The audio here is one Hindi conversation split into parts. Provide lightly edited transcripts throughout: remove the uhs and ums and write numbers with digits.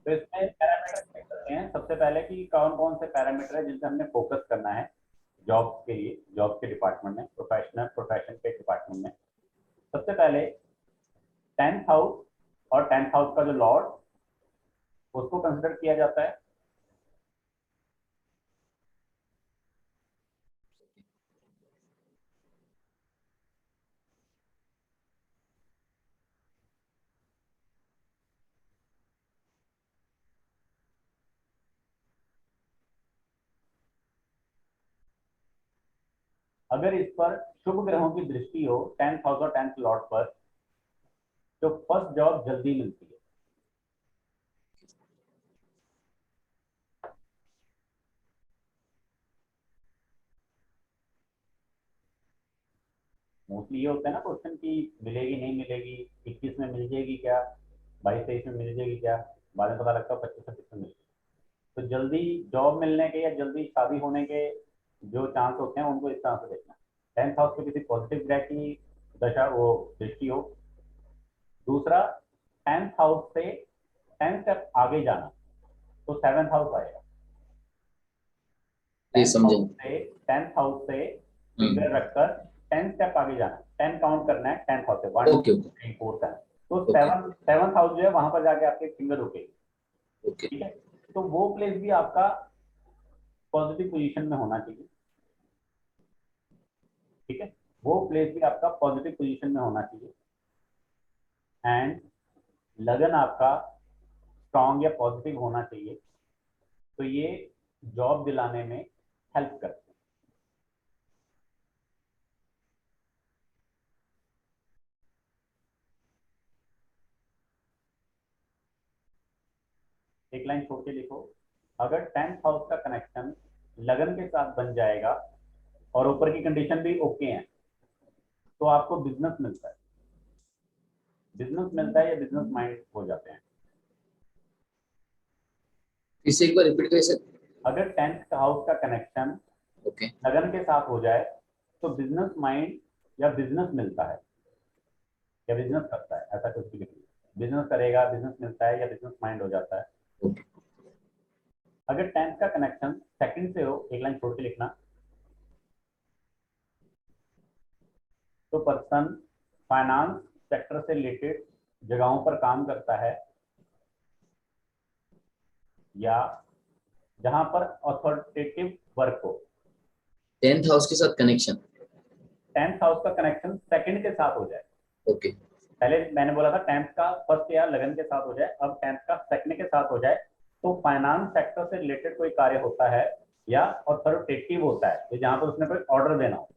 तो इसमें पैरामीटर चेक करते हैं सबसे पहले कि कौन कौन से पैरामीटर है जिन पे हमने फोकस करना है जॉब के लिए, जॉब के डिपार्टमेंट में, प्रोफेशन के डिपार्टमेंट में। सबसे पहले 10th हाउस और 10th हाउस का जो लॉर्ड, उसको कंसिडर किया जाता है। अगर इस पर शुभ ग्रहों की दृष्टि हो 10th हाउस और 10th लॉर्ड पर, तो फर्स्ट जॉब जल्दी मिलती है। मोस्टली ये होता है ना क्वेश्चन की मिलेगी नहीं मिलेगी, 21 में मिल जाएगी क्या, 22-23 में मिल जाएगी क्या, बाद में पता लगता है 25-26 में मिलेगी। तो जल्दी जॉब मिलने के या जल्दी शादी होने के जो चांस होते हैं उनको इस तरह से देखना। 10th हाउस पे किसी पॉजिटिव ग्रह की दशा वो दृष्टि हो। दूसरा, 10th हाउस से 10 स्टेप आगे जाना, तो 7th हाउस आएगा। ये 10th समझे। हाउस से 10th हाउस से हम्म। फिंगर रखकर 10 स्टेप आगे जाना, 10 काउंट करना है 10th हाउस से, 1 ओके 2 ओके 3 4 10। तो ओके 7th हाउस जो है वहां पर जाके आपके फिंगर रुकेगी। ओके। ठीक है, तो वो प्लेस भी आपका पॉजिटिव पोजीशन में होना चाहिए। ठीक है, वो प्लेस भी आपका पॉजिटिव पोजीशन में होना चाहिए। एंड लगन आपका स्ट्रांग या पॉजिटिव होना चाहिए। तो ये जॉब दिलाने में हेल्प करते हैं। एक लाइन छोड़ के लिखो, अगर 10th हाउस का कनेक्शन लगन के साथ बन जाएगा और ऊपर की कंडीशन भी ओके है, तो आपको बिजनेस मिलता है। बिजनेस मिलता है या बिजनेस माइंड हो जाते हैं। इसे एक बार रिपीट कर सर। अगर 10th हाउस का कनेक्शन ओके। लगन के साथ हो जाए तो बिजनेस माइंड या बिजनेस मिलता है या बिजनेस करता है, ऐसा कुछ भी नहीं। बिजनेस करेगा, बिजनेस मिलता है या बिजनेस माइंड हो जाता है। ओके। अगर 10th का कनेक्शन सेकंड से हो, एक लाइन छोड़ के लिखना, तो पर्सन फाइनेंस सेक्टर से रिलेटेड जगहों पर काम करता है, या जहां पर अथॉरिटेटिव वर्क हो। 10th हाउस के साथ कनेक्शन। 10th हाउस का कनेक्शन सेकंड के साथ हो जाए। ओके। पहले मैंने बोला था 10th का फर्स्ट या लगन के साथ हो जाए, अब 10th का सेकंड के साथ हो जाए, तो फाइनेंस सेक्टर से रिलेटेड कोई कार्य होता है या अथॉरिटेटिव होता है, तो जहां पर उसने कोई ऑर्डर देना हो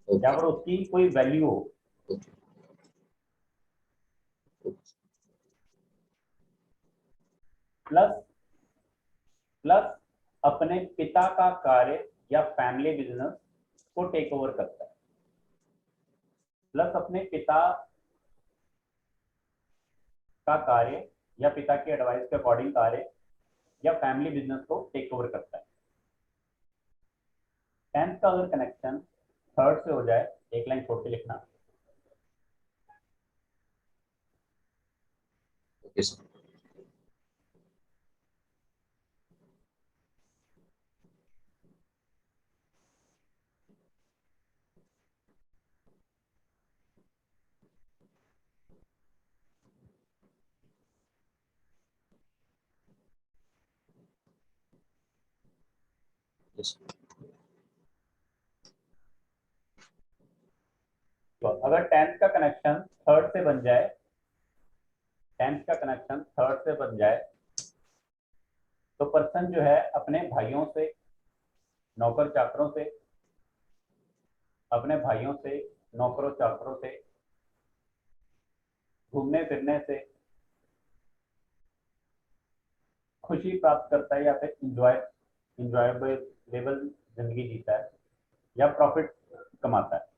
या ओके पर उसकी कोई वैल्यू हो। ओके। प्लस प्लस अपने पिता का कार्य या फैमिली बिजनेस को टेक ओवर करता है। प्लस अपने पिता का कार्य या पिता की एडवाइस के अकॉर्डिंग कार्य या फैमिली बिजनेस को टेक ओवर करता है। 10th का अगर कनेक्शन थर्ड से हो जाए, एक लाइन छोड़ के लिखना, ओके सर। यस। तो अगर 10th का कनेक्शन थर्ड से बन जाए, 10th का कनेक्शन थर्ड से बन जाए, तो पर्सन जो है अपने भाइयों से, नौकर चाकरों से, अपने भाइयों से, नौकरों चाकरों से, घूमने फिरने से खुशी प्राप्त करता है या फिर इंजॉयबल जिंदगी जीता है या प्रॉफिट कमाता है।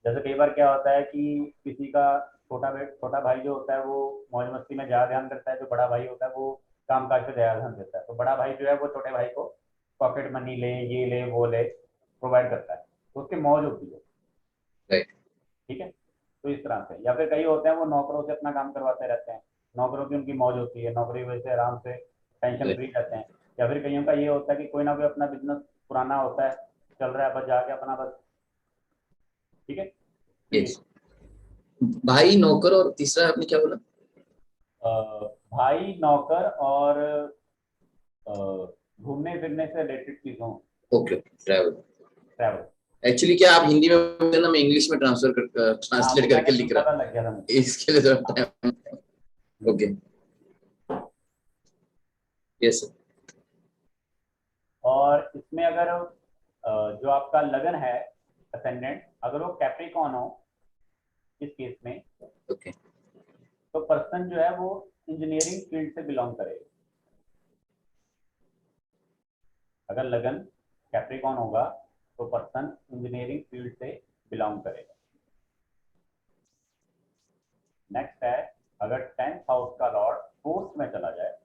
जैसे कई बार क्या होता है कि किसी का छोटा भाई जो होता है वो मौज मस्ती में ज्यादा ध्यान करता है, जो बड़ा भाई होता है वो काम काज पे ज्यादा ध्यान देता है। तो बड़ा भाई जो है वो छोटे भाई को पॉकेट मनी ले, ये ले वो ले, प्रोवाइड करता है, तो उसकी मौज होती है। राइट। ठीक है, तो इस तरह से। या फिर कई होते हैं वो नौकरों से अपना काम करवाते रहते हैं, नौकरों की उनकी मौज होती है, नौकरी वजह से आराम से टेंशन फ्री Correct. रहते हैं। या फिर कईयों का ये होता है कि कोई ना कोई अपना बिजनेस पुराना होता है, चल रहा है, बस जाके अपना बस, ठीक है। तो ये Yes. भाई नौकर और तीसरा आपने क्या बोला? भाई नौकर और अ, घूमने फिरने से रिलेटेड चीजों, ओके, ट्रैवल। ट्रैवल। एक्चुअली क्या आप हिंदी में बोलते हैं ना, मैं इंग्लिश में हाँ, वो ट्रांसलेट मैंने करके लिख पता रहा, लग गया था मुझे। इसके लिए थोड़ा टाइम। हम्म। ओके। Yes sir. और इसमें अगर जो आपका लगन है असेंडेंट, अगर वो कैप्रिकॉन हो इस केस में, ओके। तो पर्सन जो है वो इंजीनियरिंग फील्ड से बिलोंग करेगा। अगर लगन कैप्रिकॉन होगा तो पर्सन इंजीनियरिंग फील्ड से बिलोंग करेगा। नेक्स्ट है, अगर 10th हाउस का लॉर्ड फोर्थ में चला जाए,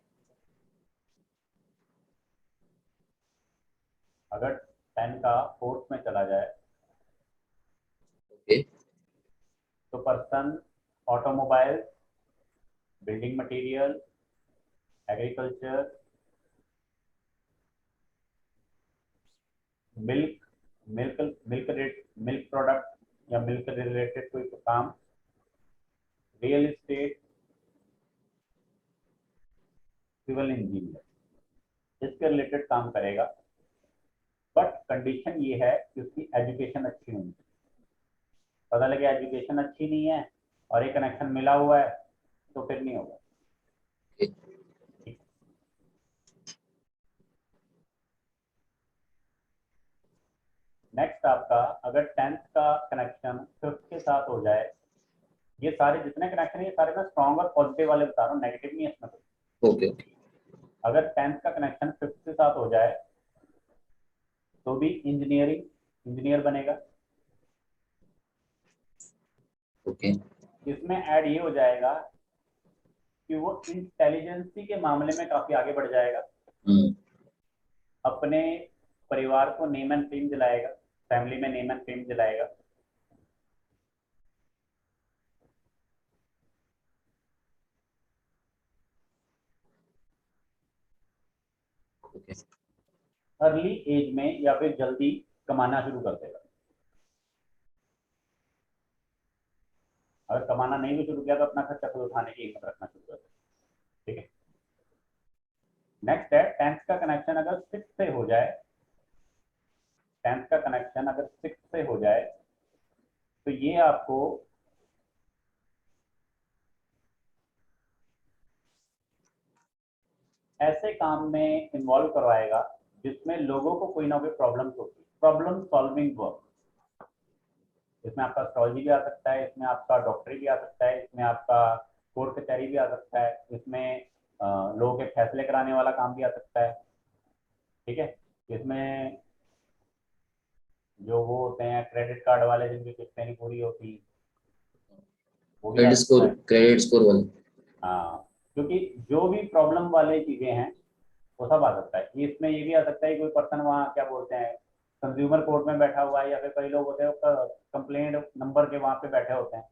अगर 10 का फोर्थ में चला जाए, ओके। तो person automobile, building material, agriculture, milk milk milk product या मिल्क रिलेटेड कोई काम, रियल एस्टेट, सिविल इंजीनियर, इसके रिलेटेड काम करेगा। बट कंडीशन ये है कि उसकी एजुकेशन अच्छी होनी चाहिए। पता लगे एजुकेशन अच्छी नहीं है और एक कनेक्शन मिला हुआ है, तो फिर नहीं होगा। नेक्स्ट आपका, अगर 10th का कनेक्शन 5th के साथ हो जाए, ये सारे जितने कनेक्शन है ये सारे मैं स्ट्रॉन्ग और पॉजिटिव वाले बता रहा हूँ, नेगेटिव नहीं है इसमें कोई। ओके। अगर 10th का कनेक्शन 5th के साथ हो जाए तो भी इंजीनियर बनेगा। ओके। इसमें ऐड ये हो जाएगा कि वो इंटेलिजेंसी के मामले में काफी आगे बढ़ जाएगा, हम्म। अपने परिवार को नेम एंड फेम दिलाएगा, फैमिली में नेम एंड फेम दिलाएगा। ओके। अर्ली एज में या फिर जल्दी कमाना शुरू कर देगा। अगर कमाना नहीं भी शुरू किया तो अपना खर्चा खुद उठाने की हिम्मत रखना शुरू कर देगा, ठीक है। नेक्स्ट है, 10th का कनेक्शन अगर 6 से हो जाए, 10th का कनेक्शन अगर 6 से हो जाए, तो ये आपको ऐसे काम में इन्वॉल्व करवाएगा जिसमें लोगों को कोई ना कोई प्रॉब्लम होती है, प्रॉब्लम सॉल्विंग वर्क। इसमें आपका एस्ट्रोलॉजी भी आ सकता है, इसमें आपका डॉक्टरी भी आ सकता है, इसमें आपका कोर्ट कचहरी भी आ सकता है, इसमें लोगों के फैसले कराने वाला काम भी आ सकता है, ठीक है। इसमें जो वो होते हैं क्रेडिट कार्ड वाले जिनकी किस्तें नहीं पूरी होती, वो भी आ क्रेडिट सकता स्कोर, है। क्रेडिट स्कोर वाले। हाँ, क्योंकि जो भी प्रॉब्लम वाले चीजें हैं वो सब आ सकता है। इसमें ये भी आ सकता है कोई पर्सन वहाँ क्या बोलते हैं कंज्यूमर कोर्ट में बैठा हुआ है, या फिर कई लोग होते हैं कंप्लेंट नंबर के वहाँ पे बैठे होते हैं।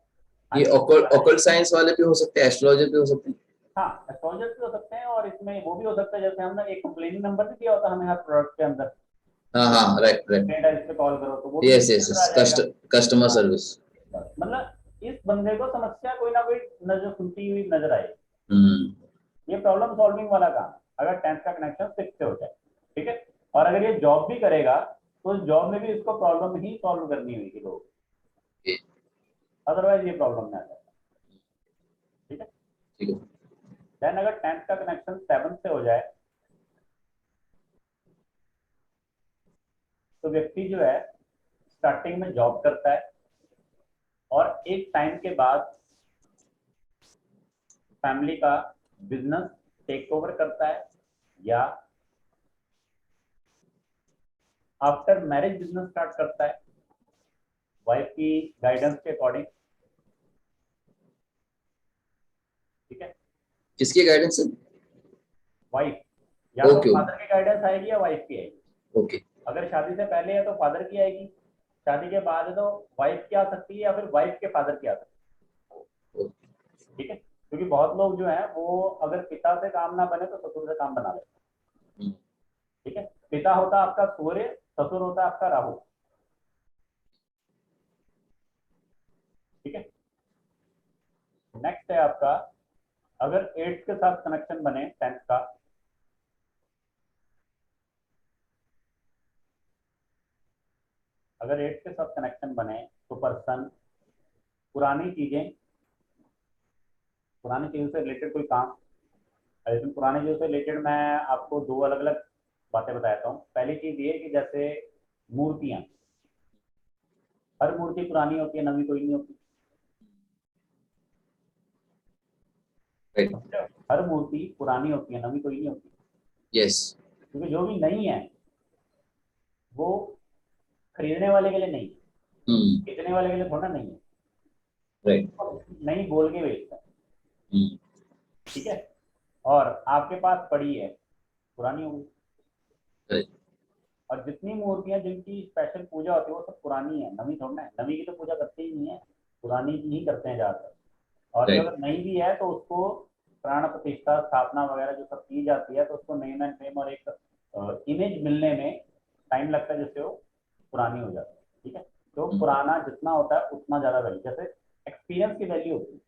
हाँ ये जी, ऑकल्ट साइंस वाले भी हो सकते हैं, एस्ट्रोलॉजर भी हो सकते हैं। हाँ, एस्ट्रोलॉजर भी हो सकते हैं, और इसमें वो भी हो सकता है जैसे हमने एक कंप्लेनिंग नंबर भी दिया होता है हमें हर प्रोडक्ट के अंदर, हाँ हाँ, राइट राइट। कंप्लेंट है इस पे कॉल करो, तो वो भी यस इसके यस अंदर यस, आ जाएगा। कस्टमर हाँ, सर्विस। बस मतलब इस बंदे को समस्या कोई ना कोई नजर सुनती हुई नजर आए, हम्म। ये प्रॉब्लम सॉल्विंग वाला काम है, अगर 10th का कनेक्शन 6 से हो जाए, ठीक है। और अगर ये जॉब भी करेगा तो उस जॉब में भी इसको प्रॉब्लम ही सॉल्व करनी होगी लोग, ओके। अदरवाइज ये प्रॉब्लम में आ जाएगा, ठीक है। ठीक है। देन अगर 10th का कनेक्शन 7 से हो जाए, तो व्यक्ति जो है स्टार्टिंग में जॉब करता है और एक टाइम के बाद फैमिली का बिजनेस टेक ओवर करता है, या आफ्टर मैरिज बिजनेस स्टार्ट करता है वाइफ की गाइडेंस के अकॉर्डिंग, ठीक है। किसकी गाइडेंस है? वाइफ, या तो ओके ओके। फादर की गाइडेंस आएगी या वाइफ की आएगी। ओके। अगर शादी से पहले है तो फादर की आएगी, शादी के बाद है तो वाइफ की आ सकती है, या फिर वाइफ के फादर की आ सकती है, ठीक है। क्योंकि बहुत लोग जो है वो अगर पिता से काम ना बने तो ससुर से काम बना लेते हैं। ठीक है, पिता होता है आपका सूर्य, ससुर होता है आपका राहु। ठीक है, नेक्स्ट है आपका, अगर 8th के साथ कनेक्शन बने 10th का, अगर 8th के साथ कनेक्शन बने तो पर्सन पुरानी चीजें, पुरानी चीजों से रिलेटेड कोई काम, लेकिन पुरानी चीजों से रिलेटेड मैं आपको दो अलग अलग बातें बताता हूँ। पहली चीज ये कि जैसे मूर्तियां, हर मूर्ति पुरानी होती है, नवी कोई नहीं होती। राइट। हर मूर्ति पुरानी होती है, नवी कोई नहीं होती। यस। क्योंकि जो भी नहीं है वो खरीदने वाले के लिए नहीं है, बेचने वाले के लिए थोड़ा नहीं है। राइट। नहीं बोल के बेचता है। हम्म। ठीक है, और आपके पास पड़ी है, पुरानी होगी। राइट। और जितनी मूर्तियां जिनकी स्पेशल पूजा होती है वो सब पुरानी है, नवी थोड़ा है। नवी की तो पूजा करते ही नहीं है, पुरानी की ही करते हैं ज्यादातर। और जो राइट। अगर नई भी है तो उसको प्राण प्रतिष्ठा स्थापना वगैरह जो सब की जाती है तो उसको नेम एंड फेम और एक इमेज मिलने में टाइम लगता है, जिससे वो पुरानी हो जाती है। ठीक है, तो पुराना जितना होता है उतना ज्यादा वैल्यू, जैसे एक्सपीरियंस की वैल्यू होती है,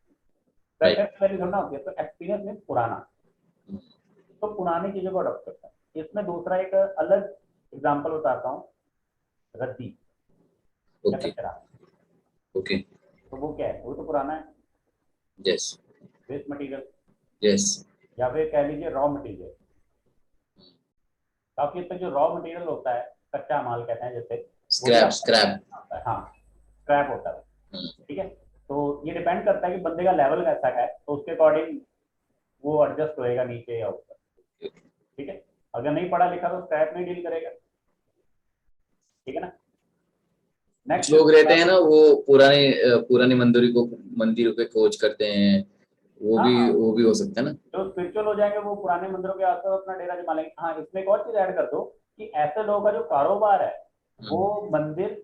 राइट। प्रेफरेंस की वैल्यू थोड़ा होती है। तो एक्सपीरियंस मीन पुराना, तो पुरानी चीजों को अडॉप्ट करता है। इसमें दूसरा एक अलग एग्जाम्पल बताता हूँ, रद्दी या ओके। कचरा। ओके। तो वो क्या है, वो तो पुराना है, यस। Waste material, yes. या फिर कह लीजिए रॉ मटेरियल। काफी हद तक जो रॉ मटेरियल होता है, कच्चा माल कहते हैं जैसे, वो भी स्क्रैप। आपका स्क्रैप। होता है। हाँ, स्क्रैप होता है। ठीक है, तो ये डिपेंड करता है कि बंदे का लेवल कैसा का है, तो उसके अकॉर्डिंग वो एडजस्ट होएगा नीचे या ऊपर। ठीक है, अगर नहीं पढ़ा लिखा तो स्क्रैप में डील करेगा। ठीक है ना। कुछ नेक्स्ट, लोग रहते हैं ना, वो पुराने मंदिरों पे खोज करते हैं। हाँ हाँ, वो भी हो सकता है ना। जो स्पिरिचुअल हो जाएंगे वो पुराने मंदिरों के आसपास अपना डेरा जमा लेंगे। हाँ, इसमें एक और चीज ऐड कर दो कि ऐसे लोगों का जो कारोबार है वो मंदिर,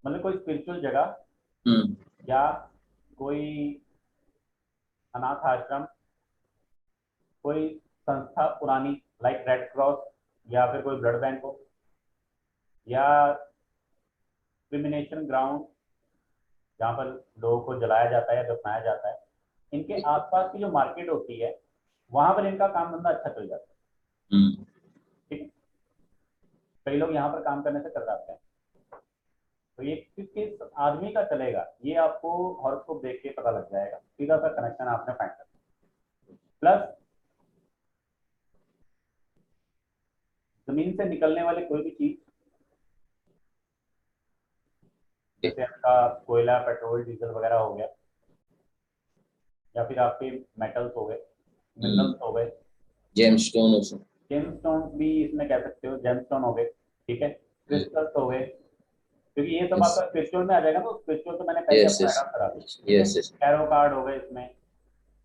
मतलब कोई स्पिरिचुअल जगह हम्म। या कोई अनाथ आश्रम, कोई संस्था पुरानी, लाइक रेड क्रॉस, या फिर कोई ब्लड बैंक हो, या क्रिमिनेशन ग्राउंड जहाँ पर लोगों को जलाया जाता है या दफनाया जाता है, इनके आसपास की जो मार्केट होती है वहां पर इनका काम धंधा अच्छा चल जाता है। हम्म। ठीक है, कई लोग यहाँ पर काम करने से कर जाते हैं। तो ये किस आदमी का चलेगा ये आपको हॉरोस्कोप देख के पता लग जाएगा, सीधा सा कनेक्शन आपने फाइंड करना। प्लस जमीन से निकलने वाली कोई भी चीज, जैसे आपका कोयला, पेट्रोल, डीजल वगैरह हो गया, या फिर आपके मेटल्स हो गए, मिनरल्स हो गए, जेम स्टोन हो सकता जेमस्टोन भी इसमें कह सकते हो, जेमस्टोन हो गए। ठीक है, है। क्रिस्टल्स हो गए, क्योंकि ये सब यस। आपका स्पिरिचुअल में आ जाएगा ना, तो स्पिरिचुअल तो मैंने पहले यस। आपको यस। ऐड ऑन करा दिया। ठीक है, यस। यस। टैरो कार्ड हो गए इसमें।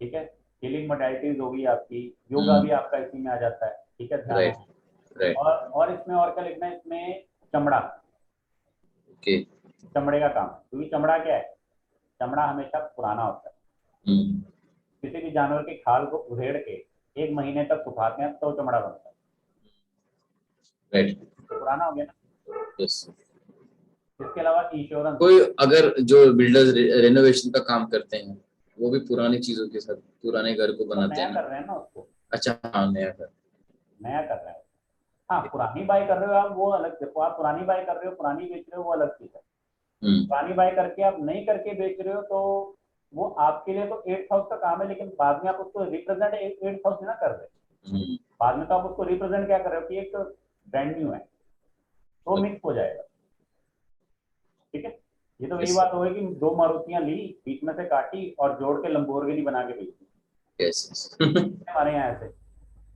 ठीक है, हीलिंग मोडालिटीज होगी आपकी, योगा भी हम्म। आपका इसी में आ जाता है। ठीक है, ध्यान राइट। हो। राइट। और इसमें और क्या लिखना है, इसमें चमड़ा, ओके। चमड़े का काम, क्योंकि चमड़ा क्या है, चमड़ा हमेशा पुराना होता है। हम्म। किसी भी जानवर की खाल को उधेड़ के 1 महीने तक सुखाते हैं तो चमड़ा बनता है, राइट। तो पुराना हो गया ना। यस। इसके अलावा इंश्योरेंस, कोई अगर जो बिल्डर्स रेनोवेशन का काम करते हैं, वो भी पुरानी चीजों के साथ पुराने घर को तो बनाते नया हैं ना। कर रहे हैं ना उसको, अच्छा, हाँ, नया घर। नया कर रहे हैं। हाँ, पुरानी बाई कर रहे हो आप, वो अलग। देखो, आप पुरानी बाई कर रहे हो, पुरानी बेच रहे हो, वो अलग चीज है। हम्म। पुरानी बाई करके आप नई करके बेच रहे हो तो वो आपके लिए तो 8 हाउस का काम है, लेकिन बाद में आप उसको रिप्रेजेंट 8 हाउस ना कर रहे। हम्म। बाद में तो आप उसको रिप्रेजेंट क्या कर रहे हो कि एक ब्रांड न्यू है, तो मिक्स हो जाएगा। ठीक है, ये तो वही यस। बात हो गई कि दो मारुतियां ली, बीच में से काटी और जोड़ के लंबोर्गिनी बना के बेची। यस। हमारे यहाँ ऐसे,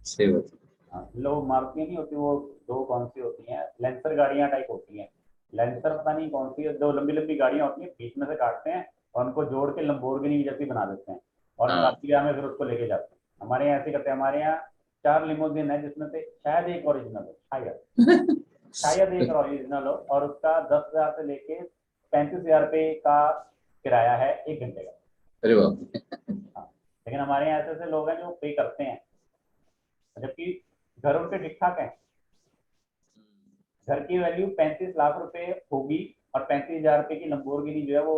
सही बात। हाँ, लोग मारुतियां नहीं होती वो, दो कौन सी होती हैं, लेंसर गाड़ियां टाइप होती हैं। लेंसर पता नहीं कौन सी है, दो लंबी लंबी गाड़ियां होती हैं, बीच में से काटते हैं और उनको जोड़ के लंबोर्गिनी जैसी बना देते हैं, और हाँ। शादी ब्याह में फिर उसको लेके जाते हैं। हमारे यहाँ ऐसे करते हैं। हमारे यहाँ 4 लिमोजिन है, जिसमें से शायद एक ओरिजिनल हो, शायद, शायद एक ओरिजिनल हो, और उसका 10,000 से लेके 35,000 रुपये का किराया है 1 घंटे का। अरे बाप रे। हाँ, लेकिन हमारे यहाँ ऐसे ऐसे लोग हैं जो पे करते हैं, जबकि घर उनके ठीक ठाक है। घर की वैल्यू 35 लाख रुपए होगी और 35 हजार रुपए की लंबोर्गिनी जो है वो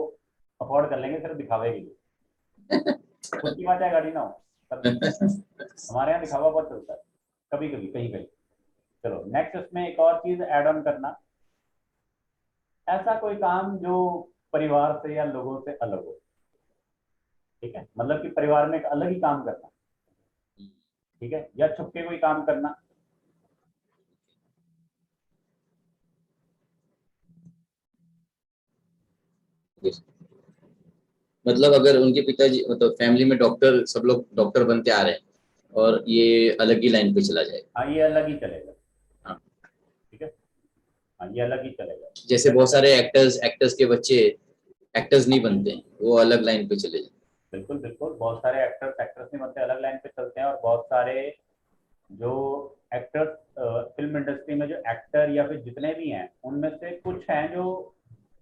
अफोर्ड कर लेंगे सिर्फ दिखावे के लिए। खुद की बात है गाड़ी ना हो तब भी। हमारे यहाँ दिखावा बहुत चलता है कभी कभी, कहीं कहीं। चलो नेक्स्ट, उसमें एक और चीज ऐड ऑन करना, ऐसा कोई काम जो परिवार से या लोगों से अलग हो। ठीक है, मतलब कि परिवार में एक अलग ही काम करना, ठीक है, या छुप के कोई काम करना। मतलब अगर उनके पिताजी मतलब फैमिली में डॉक्टर, सब लोग डॉक्टर बनते आ रहे हैं और ये अलग ही लाइन पे चला जाएगा। हाँ ये अलग ही चलेगा। हाँ, ठीक है, हाँ ये अलग ही चलेगा। जैसे बहुत सारे एक्टर्स एक्टर्स के बच्चे एक्टर्स नहीं बनते हैं, वो अलग लाइन पे चले जाते बिल्कुल बिल्कुल, बहुत सारे एक्टर्स एक्ट्रेस नहीं बनते, अलग लाइन पे चलते हैं। और बहुत सारे जो एक्टर्स फिल्म इंडस्ट्री में जो एक्टर या फिर जितने भी हैं उनमें से कुछ हैं जो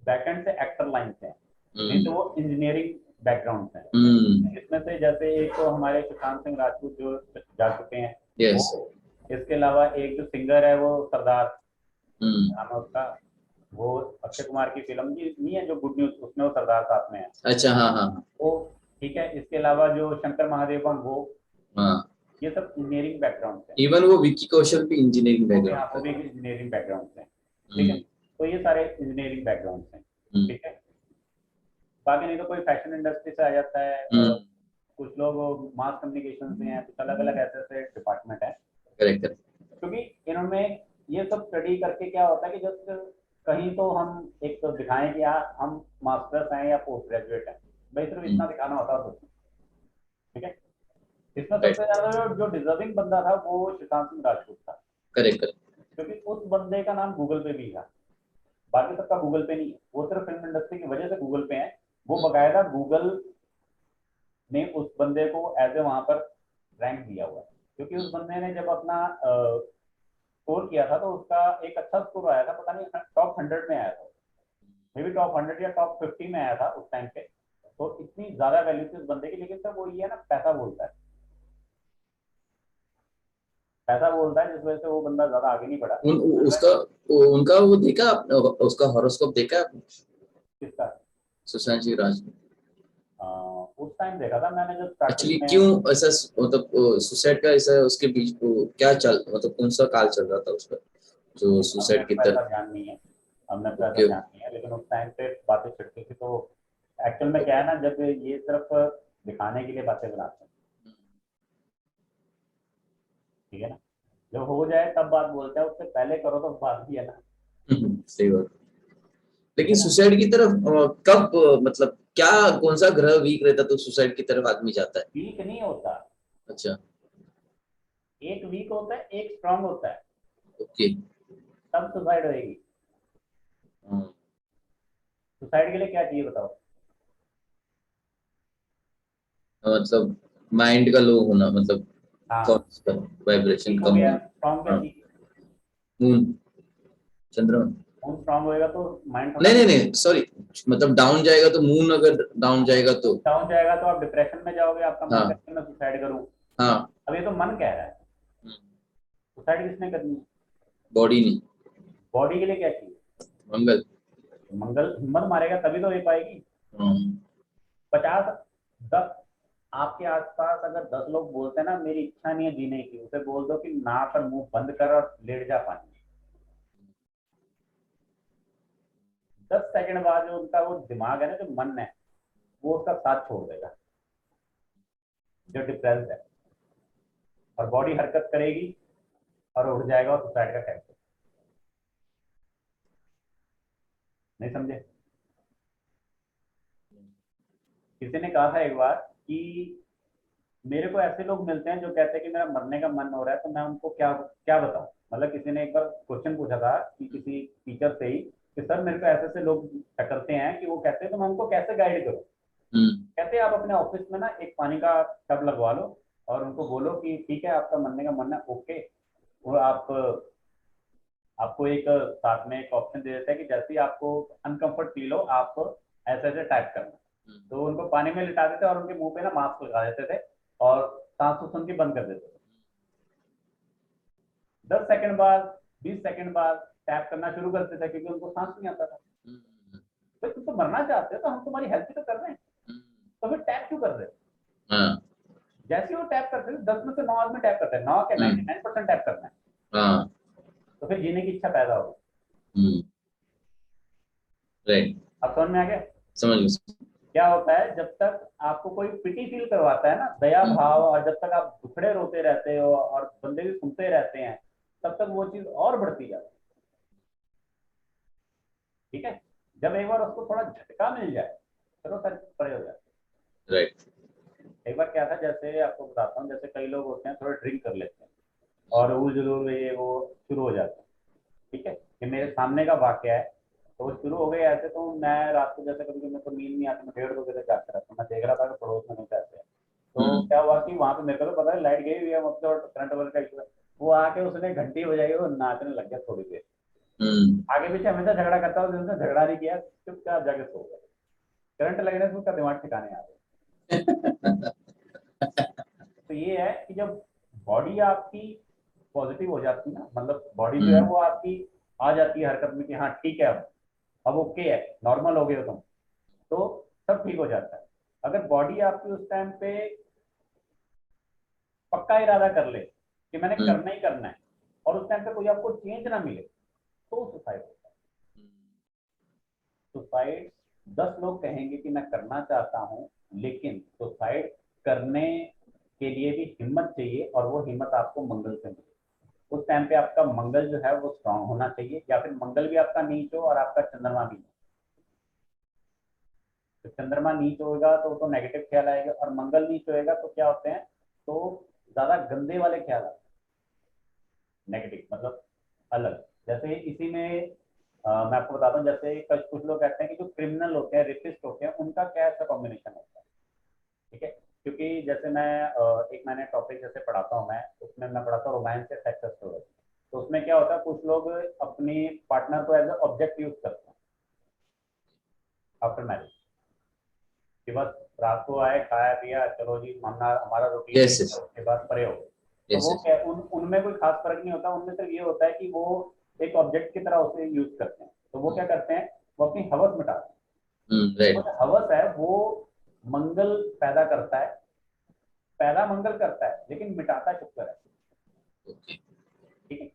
बैकएंड से एक्टर लाइन से हैं, नहीं तो हैं। वो इंजीनियरिंग बैकग्राउंड से हैं। हम्म। इसमें से जैसे एक तो हमारे सुशांत सिंह राजपूत जो जा चुके हैं यस। वो, इसके अलावा एक जो सिंगर है वो सरदार, हम्म। नाम है उसका, वो अक्षय कुमार की फिल्म की नहीं है जो गुड न्यूज, उसमें वो सरदार साथ में है अच्छा, हाँ हाँ वो। ठीक है, इसके अलावा जो शंकर महादेवन वो, हाँ। ये सब इंजीनियरिंग बैकग्राउंड से हैं। इवन वो विक्की कौशल भी इंजीनियरिंग वो भी, हाँ वो बैकग्राउंड भी का। इंजीनियरिंग बैकग्राउंड से हैं। ठीक है, हम्म। तो ये सारे इंजीनियरिंग बैकग्राउंड से हैं। हम्म। ठीक है, बाकी नहीं तो कोई फैशन इंडस्ट्री से आ जाता है, हम्म। कुछ लोग मास कम्युनिकेशन से हैं, कुछ अलग अलग ऐसे ऐसे डिपार्टमेंट है। Correct correct. क्योंकि इन्होंने ये सब स्टडी करके क्या होता है कि जब कहीं तो हम एक तो दिखाएं कि यार हम मास्टर्स हैं या पोस्ट ग्रेजुएट हैं, भाई सिर्फ इतना दिखाना होता है उसमें। ठीक है, इसमें राइट। सबसे ज्यादा जो डिजर्विंग बंदा था वो सुशांत सिंह राजपूत था, करेक्ट करेक्ट। क्योंकि उस बंदे का नाम गूगल पे भी था। बाकी सबका गूगल पे नहीं है, वो सिर्फ फिल्म इंडस्ट्री की वजह से गूगल पे है। वो बकायदा गूगल ने उस बंदे को एज ए वहां पर रैंक दिया हुआ है, क्योंकि उस बंदे ने जब अपना स्कोर किया था तो उसका एक अच्छा स्कोर आया था, पता नहीं टॉप 100 में आया था, मे बी टॉप 100 या टॉप 50 में आया था उस टाइम पे। तो इतनी ज्यादा वैल्यू थी उस बंदे की, लेकिन सर वो ये है ना, पैसा बोलता है, पैसा बोलता है, जिस वजह से वो बंदा ज्यादा आगे नहीं बढ़ा। उसका उनका वो देखा आपने, उसका हॉरोस्कोप देखा आपने? किसका? सुशांत सिंह राजपूत। उस टाइम देखा था मैंने जब स्टार्टिंग एक्चुअली में। क्यों ऐसा, मतलब सुसाइड का ऐसा उसके बीच क्या चल, मतलब कौन सा काल चल रहा था उसका जो अब मेरे सुसाइड की को ऐसा तरफ? ध्यान नहीं है, अब मेरे को ऐसा ओके। ध्यान नहीं है, लेकिन उस टाइम पे बातें छिड़ती थी। तो एक्चुअल में क्या है ना, जब ये सिर्फ दिखाने के लिए बातें बनाते हैं, ठीक है ना, जब हो जाए तब बात बोलते हैं, उससे पहले करो तो बात भी है ना। सही बात। ठीक लेकिन है ना, सुसाइड की तरफ कब मतलब क्या, कौन सा ग्रह वीक रहता तो सुसाइड की तरफ आदमी जाता है? वीक नहीं होता, अच्छा। एक वीक होता है एक स्ट्रांग होता है, ओके। तब सुसाइड होएगी। हाँ, सुसाइड के लिए क्या चाहिए बताओ? मतलब माइंड का लो होना, मतलब हाँ, थॉट्स का वाइब्रेशन वीक हो कम गया, होना। स्ट्रांग क्या हाँ। चाहिए? मून, चंद्रमा। खून स्ट्रांग होएगा तो माइंड थोड़ा नहीं नहीं नहीं, सॉरी, मतलब डाउन जाएगा तो मून, अगर डाउन जाएगा तो। डाउन जाएगा तो आप डिप्रेशन में जाओगे, आपका मन हाँ करेगा मैं सुसाइड करूं। हाँ। अब ये तो मन कह रहा है, सुसाइड किसने करनी है? बॉडी नहीं। बॉडी के लिए क्या चाहिए? मंगल। मंगल हिम्मत मारेगा तभी तो ले पाएगी। हाँ। 50, 10, आपके आसपास अगर 10 लोग बोलते हैं ना मेरी इच्छा नहीं है जीने की, उसे बोल दो कि ना पर मुंह बंद कर और लेट जा पानी में। 10 सेकंड बाद जो उनका वो दिमाग है ना, जो मन है, वो उसका साथ छोड़ देगा, जो डिप्रेस्ड है, और बॉडी हरकत करेगी और उठ जाएगा और सुसाइड का कैंसर। नहीं समझे? किसी ने कहा था एक बार कि मेरे को ऐसे लोग मिलते हैं जो कहते हैं कि मेरा मरने का मन हो रहा है, तो मैं उनको क्या क्या बताऊं। मतलब किसी ने एक बार क्वेश्चन पूछा था कि किसी टीचर से ही कि सर मेरे को ऐसे ऐसे लोग टकरते हैं कि वो कहते हैं तो मैं उनको कैसे गाइड करूं। हम्म। कहते हैं आप अपने ऑफिस में ना एक पानी का टब लगवा लो और उनको बोलो कि ठीक है आपका मरने का मन है, ओके, और आप आपको एक साथ में एक ऑप्शन दे देता है कि जैसे ही आपको अनकंफर्ट फील हो आप ऐसे ऐसे टाइप करना। तो उनको पानी में लिटा देते और उनके मुंह पे ना मास्क लगा देते थे, और सांस को सुन के बंद कर देते थे। 10 सेकंड बाद, 20 सेकंड बाद टैप करना शुरू करते थे, क्योंकि उनको सांस नहीं आता था। तो तुम तो मरना चाहते हो, तो हम तुम्हारी हेल्प ही तो कर रहे हैं, तो फिर टैप क्यों कर रहे हो? हाँ जैसे ही वो टैप करते थे, 10 में से 9 आदमी टैप करते हैं, 9 के 99% टैप करना है, हाँ तो फिर जीने की इच्छा पैदा होगी। राइट, अब समझ में आ गया? समझ गया। क्या होता है, जब तक आपको कोई पिटी फील करवाता है ना, दया भाव, और जब तक आप दुखड़े रोते रहते हो और बंदे भी सुनते रहते हैं, तब तक वो चीज और बढ़ती जाती है। ठीक है, जब एक बार उसको थोड़ा झटका मिल जाए, चलो सर परे हो जाए। राइट, एक बार क्या था, जैसे आपको बताता हूँ, जैसे कई लोग होते हैं थोड़े ड्रिंक कर लेते हैं और उल जुलूल ये वो शुरू हो जाते हैं। ठीक है, ये मेरे सामने का वाक्य है। तो वो शुरू हो गए ऐसे, तो मैं रात को जैसे कभी कभी मेरे को नींद नहीं आती, मैं 1:30 बजे तक जागता रहता हूँ। मैं देख रहा था कि पड़ोस में नहीं रहते हैं, तो क्या हुआ कि वहां पे मेरे को तो पता है लाइट गई हुई है, मतलब करंट वगैरह का इशू है। वो आके उसने घंटी बजाई, वो नाचने लग गया थोड़ी देर। आगे पीछे हमेशा झगड़ा करता हूँ, उसने झगड़ा नहीं किया, चुपचाप जाके सो गया। करंट लगने से उसका दिमाग ठिकाने आ गया। तो ये है कि जब बॉडी आपकी पॉजिटिव हो जाती है ना, मतलब बॉडी जो है वो आपकी आ जाती है हरकत में कि हाँ ठीक है, अब ओके है, नॉर्मल हो गए हो तुम, तो सब ठीक हो जाता है। अगर बॉडी आपकी उस टाइम पे पक्का इरादा कर ले कि मैंने करना ही करना है, और उस टाइम पे कोई आपको चेंज ना मिले, तो सुसाइड होता है। सुसाइड 10 लोग कहेंगे कि मैं करना चाहता हूं, लेकिन सुसाइड करने के लिए भी हिम्मत चाहिए, और वो हिम्मत आपको मंगल से मिले। उस टाइम पे आपका मंगल जो है वो स्ट्रांग होना चाहिए, या फिर मंगल भी आपका नीच हो और आपका चंद्रमा भी। तो चंद्रमा नीच होगा तो नेगेटिव ख्याल आएगा, और मंगल नीच होएगा तो क्या होते हैं, तो ज्यादा गंदे वाले ख्याल आते हैं, नेगेटिव मतलब अलग। जैसे इसी में मैं आपको बताता हूँ, जैसे कुछ लोग कहते हैं कि जो क्रिमिनल होते हैं, रेपिस्ट होते हैं, उनका क्या ऐसा कॉम्बिनेशन होता है। ठीक है, क्योंकि जैसे मैं एक मैंने टॉपिक जैसे पढ़ाता हूँ मैं, उसमें मैं पढ़ाता हूँ रोमांस से सेक्स स्टोरी। तो उसमें क्या होता है, कुछ लोग अपनी पार्टनर को एज ए ऑब्जेक्ट यूज करते हैं आफ्टर मैरिज, कि बस रात को आए, खाया पिया, चलो जी हमारा हमारा रूटीन यस यस, उसके बाद परे हो गए। तो यस वो यस, क्या उनमें कोई खास फर्क नहीं होता, उनमें सिर्फ ये होता है कि वो एक ऑब्जेक्ट की तरह उसे यूज करते हैं। तो वो क्या करते हैं, वो अपनी हवस मिटाते हैं। वो राइट, जो हवस है वो मंगल पैदा करता है, पैदा मंगल करता है, लेकिन मिटाता शुक्र है। ओके, ठीक है,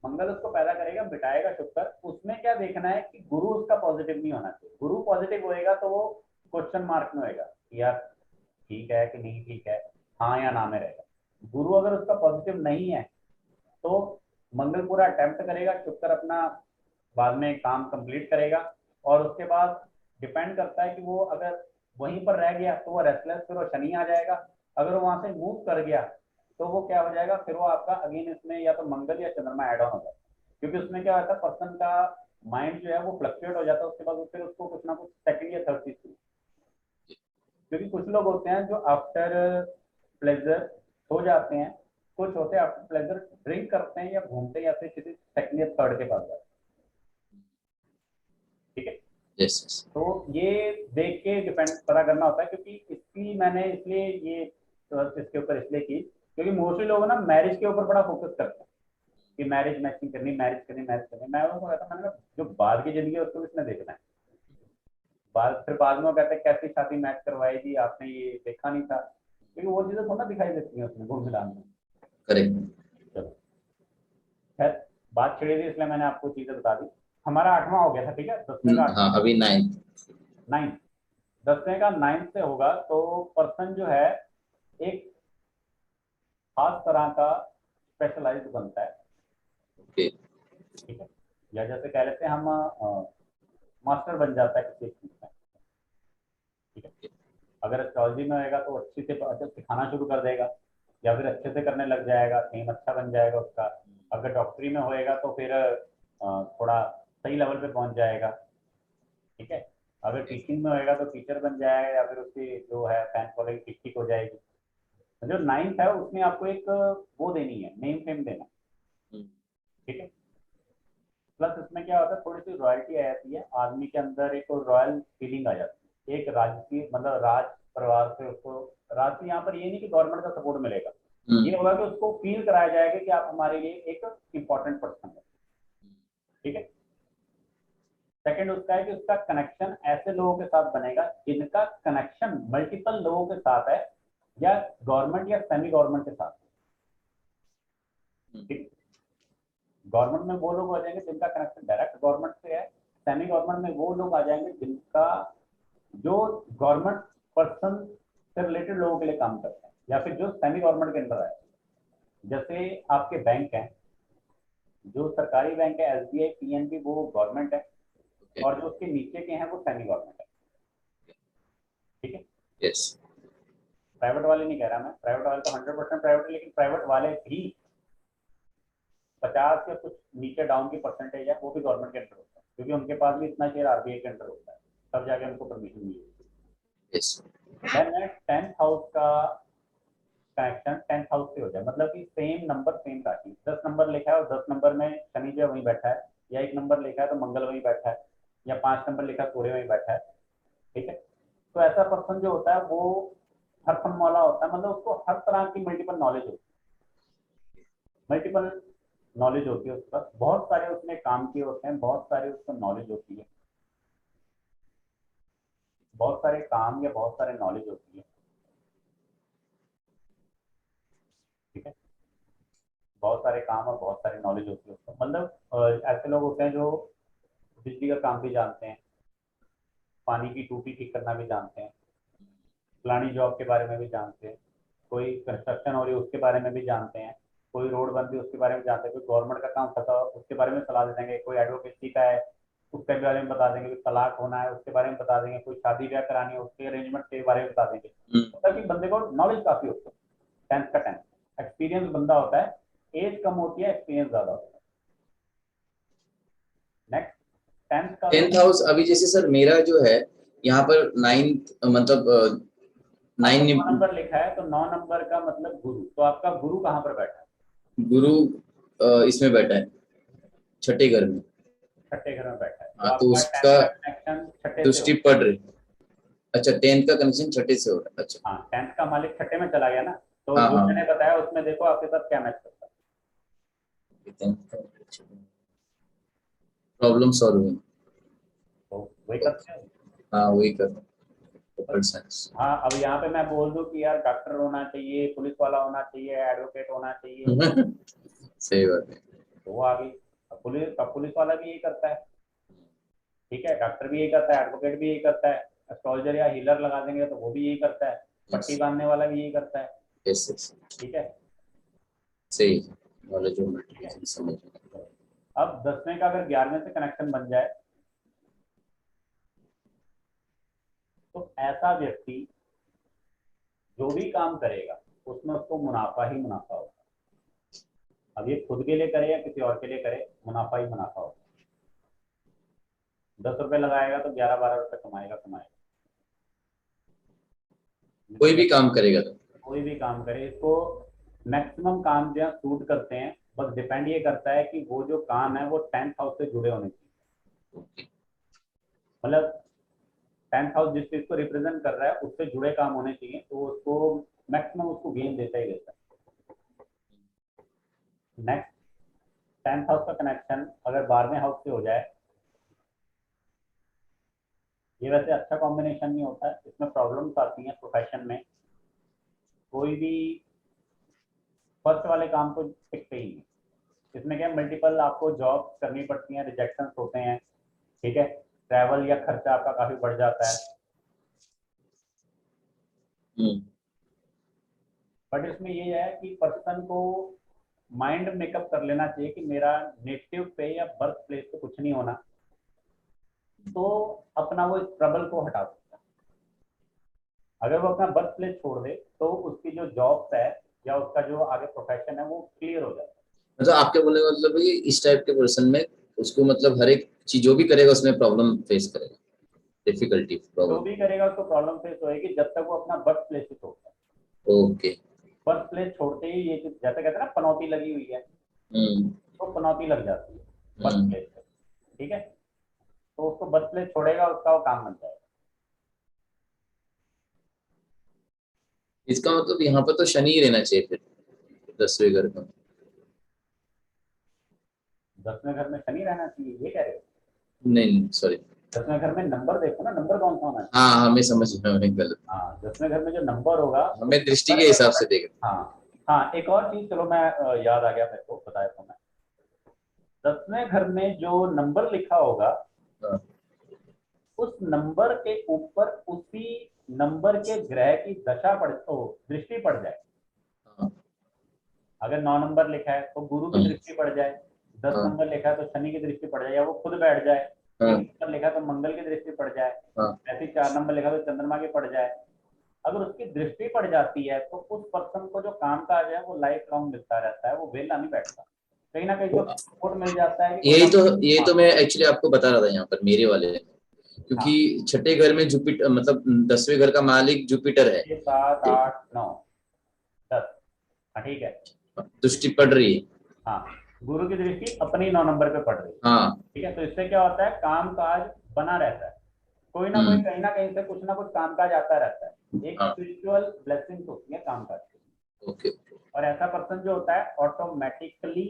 मंगल उसको पैदा करेगा, मिटाएगा शुक्र। उसमें क्या देखना है कि गुरु उसका पॉजिटिव नहीं होना चाहिए। गुरु पॉजिटिव होएगा तो वो क्वेश्चन मार्क में होएगा कि यार ठीक है कि नहीं ठीक है, हाँ या ना में रहेगा। गुरु अगर उसका पॉजिटिव नहीं है, तो मंगल पूरा अटेम्प्ट करेगा, शुक्र अपना बाद में काम कंप्लीट करेगा, और उसके बाद डिपेंड करता है कि वो अगर वहीं पर रह गया तो वो रेस्टलेस, फिर वो शनि आ जाएगा। अगर वो वहां से मूव कर गया तो वो क्या हो जाएगा, फिर वो आपका अगेन इसमें या तो मंगल या चंद्रमा एड ऑन हो जाता है। क्योंकि उसमें क्या होता है, पर्सन का माइंड जो है वो फ्लक्चुएट हो जाता है, उसके बाद फिर उसको कुछ ना कुछ सेकंड या थर्ड चीज। क्योंकि कुछ लोग होते हैं जो आफ्टर प्लेजर सो जाते हैं, कुछ होते हैं आफ्टर प्लेजर ड्रिंक करते हैं या घूमते हैं, या फिर किसी सेकंड या थर्ड के पास जाते हैं। ठीक है, यस यस, तो ये देख के डिपेंड पता करना होता है, क्योंकि इसकी मैंने इसलिए ये इसके ऊपर इसलिए की, क्योंकि मोस्टली लोग ना मैरिज के ऊपर बड़ा फोकस करते हैं कि मैरिज मैचिंग करनी, मैरिज करनी, मैरिज करनी। मैं उनको कहता, मैंने कहा जो बाद की जिंदगी है उसको किसने देखना है। फिर बाद में वो कहते हैं कैसी शादी मैच करवाई थी आपने, ये देखा नहीं था, क्योंकि वो चीजें थोड़ा दिखाई देती हैं उसमें घूम मिलान में। करेक्ट। चलो खैर, बात छिड़ी थी इसलिए मैंने आपको चीजें बता दी। हमारा 8वां हो गया था, ठीक है, 10वें का 8वां, हाँ अभी 9। 9, 10वें का 9 से होगा। तो पर्सन जो है एक खास तरह का स्पेशलाइज्ड बनता है। ओके, ठीक है, या जैसे कह लेते हैं हम मास्टर बन जाता है किसी चीज में। ठीक है, अगर एस्ट्रोलॉजी में होएगा तो अच्छे से अच्छा सिखाना शुरू कर देगा, या फिर अच्छे से करने लग जाएगा, एम अच्छा बन जाएगा उसका। अगर डॉक्टरी में होएगा तो फिर थोड़ा सही लेवल पे पहुंच जाएगा। ठीक है, अगर टीचिंग में होएगा तो टीचर बन जाएगा, या फिर उसकी जो है फैन फॉलोइंग ठीक ठीक हो जाएगी। तो जो 9th है उसमें आपको एक वो देनी है, नेम फेम देना है। ठीक है, प्लस इसमें क्या होता है, थोड़ी सी रॉयल्टी आ जाती है आदमी के अंदर, एक रॉयल फीलिंग आ जाती है, एक राजकीय मतलब राज परिवार से उसको राशि यहाँ पर ये नहीं कि गवर्नमेंट का सपोर्ट मिलेगा, ये होगा कि उसको फील कराया जाएगा कि आप हमारे लिए एक इम्पोर्टेंट पर्सन है। ठीक है। सेकंड उसका है कि उसका कनेक्शन ऐसे लोगों के साथ बनेगा जिनका कनेक्शन मल्टीपल लोगों के साथ है, या गवर्नमेंट या सेमी गवर्नमेंट के साथ। ठीक। गवर्नमेंट में वो लोग आ जाएंगे जिनका कनेक्शन डायरेक्ट गवर्नमेंट से है, सेमी गवर्नमेंट में वो लोग आ जाएंगे जिनका जो गवर्नमेंट पर्सन से रिलेटेड लोगों के लिए काम करते हैं, या फिर जो सेमी गवर्नमेंट के अंदर है। जैसे आपके बैंक हैं, जो सरकारी बैंक है एसबीआई पीएनबी वो गवर्नमेंट है, और जो उसके नीचे के हैं वो सेमी गवर्नमेंट है। ठीक है। यस। प्राइवेट वाले नहीं कह रहा मैं, प्राइवेट वाले तो 100% प्राइवेट है, लेकिन प्राइवेट वाले भी 50 या कुछ नीचे डाउन की परसेंटेज है वो भी गवर्नमेंट के अंडर होता है, क्योंकि उनके पास भी इतना शेयर आरबीआई के अंडर होता है, तब जाके उनको परमिशन मिलेगी। यस। देन 10th हाउस का कनेक्शन 10th हाउस से हो जाए, मतलब कि सेम नंबर सेम राशि, 10 नंबर लिखा है और 10 नंबर में शनि जो वहीं बैठा है, या 1 नंबर लिखा है तो मंगल वहीं बैठा है, या 5 नंबर लिखा है सूर्य वहीं बैठा है। ठीक है। तो ऐसा पर्सन जो होता है वो हर फन वाला होता है, मतलब उसको हर तरह की मल्टीपल नॉलेज होती है, मल्टीपल नॉलेज होती है उस पर, बहुत सारे उसने काम किए होते हैं, बहुत सारे उसको नॉलेज होती है, बहुत सारे काम या बहुत सारे नॉलेज होती है। ठीक है। बहुत सारे काम और बहुत सारी नॉलेज होती है उसको, मतलब ऐसे लोग होते हैं जो बिजली का काम भी जानते हैं, पानी की टूटी ठीक करना भी जानते हैं, फलानी जॉब के बारे में भी जानते हैं, कोई कंस्ट्रक्शन हो रही है उसके बारे में भी जानते हैं, कोई रोड बन रही है उसके बारे में जानते हैं, कोई गवर्नमेंट का काम फंसा उसके बारे में सलाह दे देंगे, कोई एडवोकेसी का है उसके बारे में बता देंगे, कोई तलाक होना है उसके बारे में बता देंगे, कोई शादी ब्याह करानी है उसके अरेंजमेंट के बारे में बता देंगे। मतलब कि बंदे को नॉलेज काफी होती है, 10th का 10th एक्सपीरियंस बंदा होता है, एज कम होती है एक्सपीरियंस ज्यादा होता है। नेक्स्ट 10th का 10th हाउस अभी जैसे सर मेरा जो है यहाँ पर 9th मतलब 9 9 नंबर लिखा है तो 9 नंबर का मतलब गुरु, तो आपका गुरु कहाँ पर बैठा है? गुरु इसमें बैठा है, छठे घर में। छठे घर में बैठा है, तो हाँ तो आपका उसका 10th का कनेक्शन छठे से दृष्टि होगा। पड़ रही। अच्छा 10th का कनेक्शन छठे से हो रहा है। अच्छा। हाँ 10th का मालिक छठे में चला गया ना, तो हाँ जो हाँ। मैंने बताया उसमें देखो आपके साथ क्या मैच करता है। 10th का प्रॉब्लम सॉल्व हुई। तो वही करते हैं। हाँ वही कर बस। साइंस। हाँ अब यहाँ पे मैं बोल दूं कि यार डॉक्टर होना चाहिए, पुलिस वाला होना चाहिए, एडवोकेट होना चाहिए, सही बात है। तो वो आ गई। अब पुलिस वाला भी यही करता है। ठीक है। डॉक्टर भी यही करता है, एडवोकेट भी यही करता है, एस्ट्रोलॉजर या हीलर लगा देंगे तो वो भी यही करता है, पट्टी यस बांधने वाला भी यही करता है। Yes yes. ठीक है। सही। नॉलेज ऑफ ठीक है। मल्टीप्लिकेशन समझ में। तो अब 10वें का अगर 11वें से कनेक्शन बन जाए तो ऐसा व्यक्ति जो भी काम करेगा उसमें उसको मुनाफा ही मुनाफा होगा। अब ये खुद के लिए करे या किसी और के लिए करे, मुनाफा ही मुनाफा होगा। 10 रुपए लगाएगा तो 11-12 रुपए कमाएगा कमाएगा। कोई भी काम करेगा तो। कोई भी काम करे, इसको मैक्सिमम काम जो सूट करते हैं, बस डिपेंड ये करता है कि वो जो काम है वो 10th हाउस से जुड़े होने चाहिए, मतलब 10th हाउस जिस चीज को रिप्रेजेंट कर रहा है उससे जुड़े काम होने चाहिए, तो उसको मैक्सिमम उसको गेन देता ही देता है। नेक्स्ट 10th हाउस का कनेक्शन अगर 12वें हाउस से हो जाए, ये वैसे अच्छा कॉम्बिनेशन नहीं होता है, इसमें प्रॉब्लम्स आती हैं प्रोफेशन में। कोई भी फर्स्ट वाले काम तो टिकते ही नहीं, इसमें क्या मल्टीपल आपको जॉब करनी पड़ती हैं, रिजेक्शंस होते हैं। ठीक है। ट्रैवल या खर्चा आपका काफी बढ़ जाता है। हम्म। बट इसमें ये है कि पर्सन को माइंड मेकअप कर लेना चाहिए कि मेरा नेटिव पे या बर्थ प्लेस पे कुछ नहीं होना, तो अपना वो ट्रबल को हटा सकता है। अगर वो अपना बर्थ प्लेस छोड़ दे तो उसकी जो जॉब है या उसका जो आगे प्रोफेशन है वो क्लियर हो जाता है। मतलब आपके बोलने का मतलब है कि इस टाइप के पर्सन में उसको मतलब हर एक चीज जो भी करेगा उसमें प्रॉब्लम फेस करेगा, डिफिकल्टी जो प्रॉब्लम। भी करेगा उसको प्रॉब्लम फेस होएगी जब तक वो अपना बर्थ प्लेस ही छोड़ता है। ओके। बर्थ प्लेस छोड़ते ही ये जैसे कहते हैं ना पनौती लगी हुई है, हम्म। तो पनौती लग जाती है बर्थ हम्म। प्लेस पे। ठीक है। तो उसको बर्थ प्लेस छोड़ेगा उसका वो काम बन जाएगा। इसका मतलब यहाँ पर तो शनि रहना चाहिए फिर 10वें घर में। 10वें घर में शनि रहना चाहिए, ये कह रहे हो? नहीं सॉरी। 10वें घर में नंबर देखो ना, नंबर कौन सा होना चाहिए। हाँ हाँ, मैं समझ रहा हूँ, मैं गलत। हाँ, 10वें घर में जो नंबर होगा उस हमें दृष्टि नंबर के के हिसाब से ऊपर। देख। हाँ हाँ, एक और चीज, चलो मैं याद आ गया मेरे को, बताया तो मैं, 10वें घर में जो नंबर लिखा होगा हाँ उस नंबर के ऊपर उसी नंबर के ग्रह की दशा पड़ दृष्टि पड़ जाए। हाँ अगर 9 नंबर लिखा है तो गुरु की हाँ दृष्टि पड़ जाए, 10 हाँ नंबर लिखा है तो शनि की दृष्टि पड़ जाए, या वो खुद बैठ जाए। हाँ 1 नंबर लिखा है तो मंगल की दृष्टि पड़ जाए, हाँ ऐसे ही 4 नंबर लिखा है तो चंद्रमा की पड़ जाए। अगर उसकी दृष्टि पड़ जाती है तो उस पर्सन को जो काम काज है वो लाइफ लॉन्ग मिलता रहता है, वो वेला नहीं बैठता, कहीं ना कहीं जो सपोर्ट मिल जाता है कि कोई ना यही तो मैं एक्चुअली आपको बता रहा था यहाँ पर मेरे वाले, क्योंकि हाँ, छठे घर में जुपिटर, मतलब 10वें घर का मालिक जुपिटर है। 6 7 तो 8 9 10। हाँ ठीक है। दृष्टि पड़ रही है। हाँ, गुरु की दृष्टि अपनी 9 नंबर पे पड़ रही है। हाँ। ठीक है, तो इससे क्या होता है, काम काज बना रहता है, कोई ना कोई हम्म। कहीं ना कहीं से कुछ ना कुछ काम काज आता रहता है, एक हाँ। स्पिरिचुअल ब्लेसिंग होती है काम काज की। ओके। और ऐसा पर्सन जो होता है ऑटोमेटिकली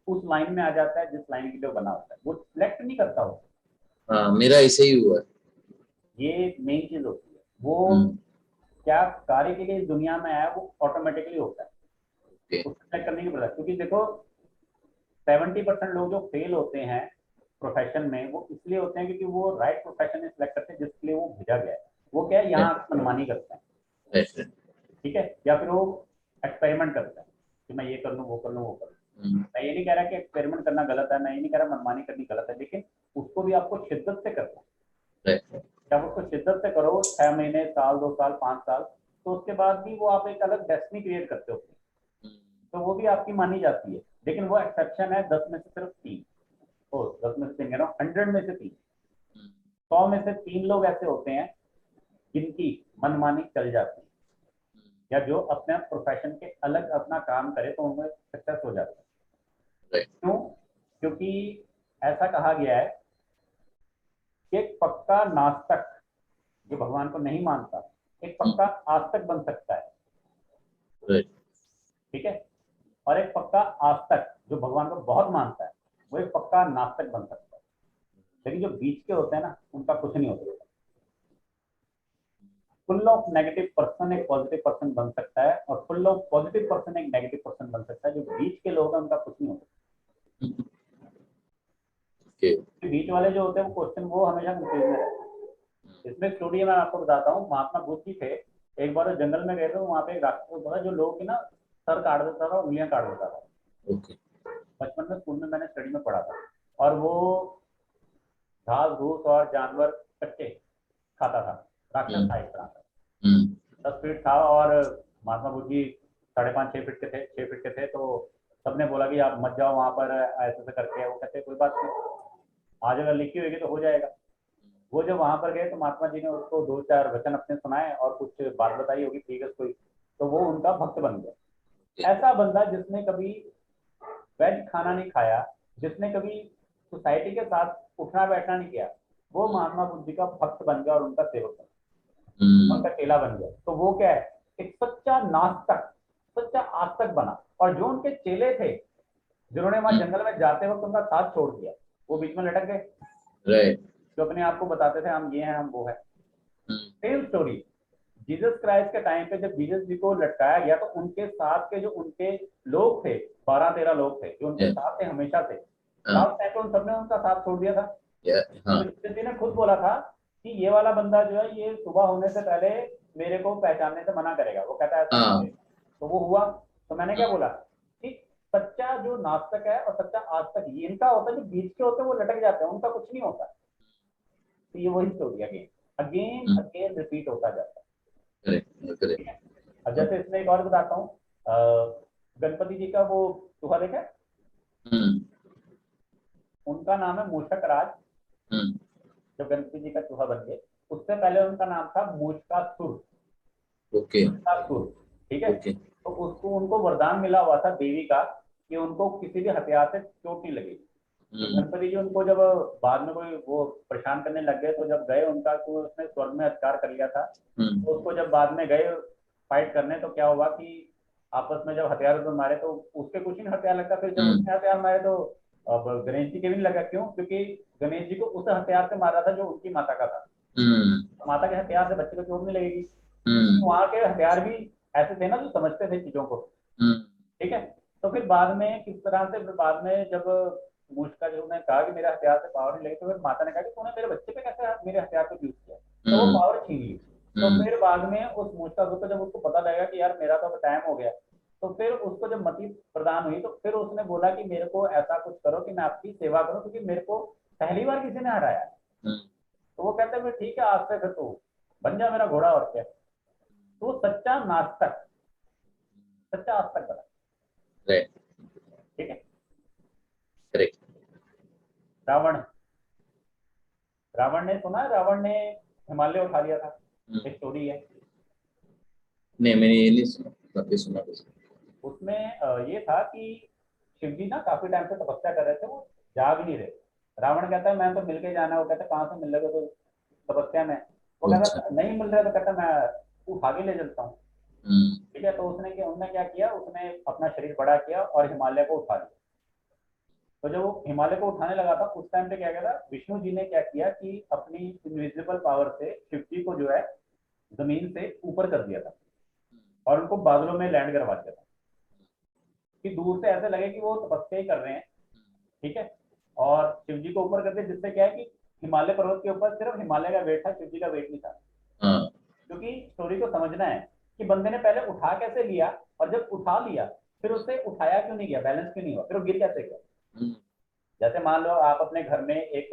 उस लाइन में आ जाता है जिस लाइन के लिए वो बना होता है, वो सिलेक्ट नहीं करता हो। हाँ, मेरा ऐसे ही हुआ है। ये मेन चीज होती है, वो हम्म। क्या कार्य के लिए इस दुनिया में आया वो ऑटोमेटिकली होता है, ओके। उसको सिलेक्ट करने की जरूरत। क्योंकि देखो 70% लोग जो फेल होते हैं प्रोफेशन में वो इसलिए होते हैं क्योंकि वो राइट प्रोफेशन में सिलेक्ट करते हैं जिसके लिए वो भेजा गया है। वो क्या है, यहाँ आके मनमानी करते हैं। Right right. ठीक है, या फिर वो एक्सपेरिमेंट करते हैं कि मैं ये कर लूँ वो कर लूँ वो कर लूँ। मैं ये नहीं कह रहा कि एक्सपेरिमेंट करना गलत है, मैं ये नहीं कह रहा मनमानी करनी गलत है, लेकिन उसको भी आपको शिद्दत से करना है। राइट। जब उसको शिद्दत से करो 6 महीने, साल, 2 साल, 5 साल, तो उसके बाद भी वो आप एक अलग डेस्टिनी क्रिएट करते हो, तो वो भी आपकी मानी जाती है। लेकिन वो एक्सेप्शन है 10 में से सिर्फ 3, ओ 10 में से 3 कह रहा हूँ, 100 में से 3, 100 में से 3 लोग ऐसे होते हैं जिनकी मनमानी चल जाती है, या जो अपने प्रोफेशन के अलग अपना काम करे तो उनमें सक्सेस हो जाता है। राइट। क्यों? क्योंकि ऐसा कहा गया है कि एक पक्का नास्तिक जो भगवान को नहीं मानता एक पक्का आस्तिक बन सकता है। राइट। ठीक है, और एक पक्का आस्तिक जो भगवान को बहुत मानता है वो एक पक्का नास्तिक बन सकता है। लेकिन जो बीच के होते हैं ना उनका कुछ नहीं होता। फुल ऑफ नेगेटिव पर्सन एक पॉजिटिव पर्सन बन सकता है, और फुल ऑफ पॉजिटिव पर्सन एक नेगेटिव पर्सन बन सकता है। जो बीच के लोग हैं उनका कुछ नहीं होता। ओके। बीच वाले जो होते हैं वो क्वेश्चन वो हमेशा कंफ्यूज में रहते हैं। इसमें स्टोरी मैं आपको बताता हूँ। महात्मा बुद्ध जी थे, एक बार वो जंगल में गए थे, वहाँ पे एक राक्षस होता था जो लोगों की ना सर काट देता था, उंगलियां काट देता था। ओके। बचपन में स्कूल में मैंने स्टडी में पढ़ा था। और वो घास घूस और जानवर कच्चे खाता था, राक्षस हम्म। था एक तरह का। हम्म। 10 फीट था, और महात्मा बुद्ध जी 5.5 6 फीट के थे, 6 फीट के थे। तो सबने बोला कि आप मत जाओ वहां पर ऐसे ऐसे करके। वो कहते कोई बात नहीं, आज अगर लिखी होगी तो हो जाएगा। वो जब वहां पर गए तो महात्मा जी ने उसको 2 4 वचन अपने सुनाए और कुछ बात बताई होगी प्रीवियस कोई, तो वो उनका भक्त बन गया। ऐसा बंदा जिसने कभी वेज खाना नहीं खाया, जिसने कभी सोसाइटी के साथ उठना बैठना नहीं किया, वो महात्मा बुद्ध जी का भक्त बन गया और उनका सेवक बन गया, उनका चेला बन गया। तो वो क्या है, एक सच्चा नास्तिक, सच्चा आस्तिक बना। और जो उनके चेले थे जिन्होंने वहां जंगल में जाते वक्त उनका साथ छोड़ दिया, वो बीच में लटक गए। राइट। जो अपने आप को बताते थे हम ये हैं हम वो है। सेम स्टोरी जीसस क्राइस्ट के टाइम पे जब जीसस जी को लटकाया गया तो उनके साथ के जो उनके लोग थे, 12 13 लोग थे जो उनके साथ थे हमेशा से, लास्ट टाइम पे उन सबने उनका साथ छोड़ दिया था। तो जीसस जी ने खुद बोला था कि ये वाला बंदा जो है ये सुबह होने से पहले मेरे को पहचानने से मना करेगा। वो कहता है ऐसा नहीं करेगा। तो वो हुआ। तो मैंने क्या बोला कि सच्चा जो नास्तिक है और सच्चा आस्तिक ये इनका होता है, जो बीच के होते हैं वो लटक जाते हैं, उनका कुछ नहीं होता। तो ये वही story again again again repeat होता जाता है। ठीक है, अब जैसे इसमें एक और बताता हूँ, गणपति जी का वो चूहा देखा है? उनका नाम है मूषक राज। जब गणपति जी का चूहा बन गए उससे पहले उनका नाम था मूषकासुर। ओके। मूषकासुर, ठीक है। ओके। तो उसको उनको वरदान मिला हुआ था देवी का कि उनको किसी भी हथियार से चोट नहीं लगेगी। तो गणपति जी उनको जब बाद में कोई वो परेशान करने लग गए तो जब गए उनका तो उसने स्वर्ग में अधिकार कर लिया था। तो उसको जब बाद में गए फाइट करने, तो क्या हुआ कि आपस में जब हथियार तो मारे तो उसके कुछ ही नहीं हथियार लगा, फिर जब उसने हथियार मारे तो अब गणेश जी के भी नहीं लगा। क्यों? क्योंकि गणेश जी को उस हथियार से मारा था जो उनकी माता का था। माता के हथियार से बच्चे को चोट नहीं लगेगी। वहां के हथियार भी ऐसे थे ना जो समझते थे चीजों को। ठीक है। तो फिर बाद में किस तरह से, फिर बाद में जब मूर्छिका जो ने कहा कि मेरे हथियार से पावर नहीं लगी, तो फिर माता ने कहा कि तूने मेरे बच्चे पे कैसे मेरे हथियार को यूज किया, तो वो पावर छीन ली। तो फिर बाद में उस मूर्छिका को जब उसको पता लगा कि यार मेरा तो अब टाइम हो गया, तो फिर उसको जब मति प्रदान हुई तो फिर उसने बोला कि मेरे को ऐसा कुछ करो कि मैं आपकी सेवा करूं, क्योंकि मेरे को पहली बार किसी ने हराया। तो वो कहते हैं ठीक है, आज से फिर तू बन जा मेरा घोड़ा, और क्या। तो वो सच्चा नास्तिक, सच्चा आस्तिक बना। राइट, ठीक है। करेक्ट। रावण, रावण ने सुना है, रावण ने हिमालय उठा लिया था, एक स्टोरी है। नहीं, मैंने ये नहीं सुना, बाकी सुना कुछ। उसमें ये था कि शिव जी ना काफी टाइम से तपस्या कर रहे थे, वो जाग नहीं रहे। रावण कहता है मैं तो मिल के जाना है। वो कहता है कहाँ से मिल रहे हो, तो तपस्या में। वो अच्छा। कहता नहीं मिल रहा, तो कहता मैं उठा के ले चलता हूँ। ठीक है। तो उन्होंने क्या किया, उसने अपना शरीर बड़ा किया और हिमालय को उठा लिया। तो जब वो हिमालय को उठाने लगा था, उस टाइम पे क्या किया था, विष्णु जी ने क्या किया कि अपनी इनविजिबल पावर से शिव जी को जो है जमीन से ऊपर कर दिया था और उनको बादलों में लैंड करवा दिया था कि दूर से ऐसे लगे कि वो तपस्या ही कर रहे हैं। ठीक है। और शिव जी को ऊपर कर दिया, जिससे क्या है कि हिमालय पर्वत के ऊपर सिर्फ हिमालय का वेट था, शिव जी का वेट नहीं था। हाँ। क्योंकि स्टोरी को समझना है कि बंदे ने पहले उठा कैसे लिया, और जब उठा लिया फिर उसे उठाया क्यों नहीं गया, बैलेंस क्यों नहीं हुआ, फिर वो गिर कैसे गया। जैसे मान लो आप अपने घर में एक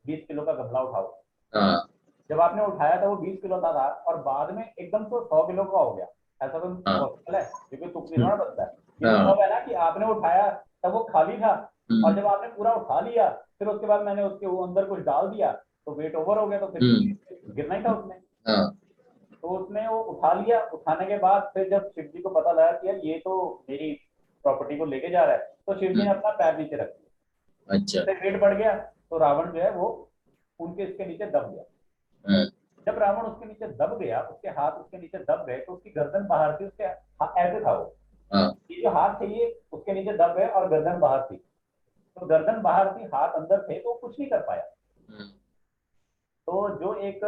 20 किलो का गमला उठाओ। हाँ। जब आपने उठाया था वो 20 किलो था और बाद में एकदम से 100 किलो का हो गया, ऐसा तो हाँ। पॉसिबल है? क्योंकि तुक भी थोड़ा बनता है। ये तो हाँ। तब है ना कि आपने उठाया तब वो खाली था, और जब आपने पूरा उठा लिया फिर उसके बाद मैंने उसके वो अंदर कुछ डाल दिया तो वेट ओवर हो गया, तो फिर गिरना ही था उसने। हाँ। तो उसने वो उठा लिया। उठाने के बाद फिर जब शिव जी को पता लगा कि यार ये तो मेरी प्रॉपर्टी को लेके जा रहा है, तो शिव जी ने अपना पैर नीचे रख दिया। अच्छा। उससे वेट बढ़ गया, तो रावण जो है वो उनके इसके नीचे दब गया। हाँ। जब रावण उसके नीचे दब गया, उसके हाथ उसके नीचे दब गए, तो उसकी गर्दन बाहर थी, उसके ऐसे था वो, हाँ। ये जो हाथ थे ये उसके नीचे दब गए और गर्दन बाहर थी। तो गर्दन बाहर थी, हाथ अंदर थे, तो कुछ नहीं कर पाया। तो जो एक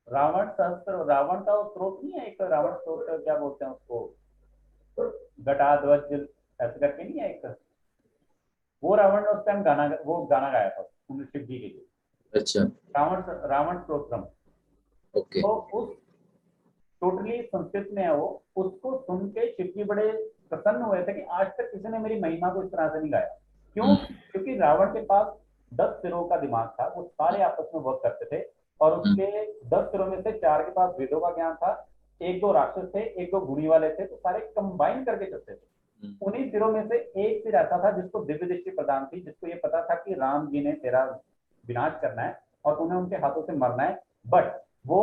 रावण सहस्त्र, रावण का वो स्रोत नहीं है, एक रावण स्रोत क्या बोलते हैं उसको, घटाध्वज ऐसे करके नहीं है एक, वो रावण ने उस टाइम वो गाना गाया था शिव जी के लिए, अच्छा। रावण रावण स्तोत्रम। ओके। तो उस टोटली संस्कृत में है वो, उसको सुन के शिव जी बड़े प्रसन्न हुए थे कि आज तक किसी ने मेरी महिमा को इस तरह से नहीं गाया। क्यों? क्योंकि रावण के पास 10 सिरों का दिमाग था, वो सारे आपस में वर्क करते थे, और उसके 10 सिरों में से 4 के पास वेदों का ज्ञान था, एक दो राक्षस थे, एक दो गुणी वाले थे, तो सारे कंबाइन करके चलते थे। उन्हीं सिरों में से एक सिर ऐसा था जिसको दिव्य दृष्टि प्रदान थी, जिसको ये पता था कि राम जी ने तेरा विनाश करना है और तुम्हें उनके हाथों से मरना है। बट वो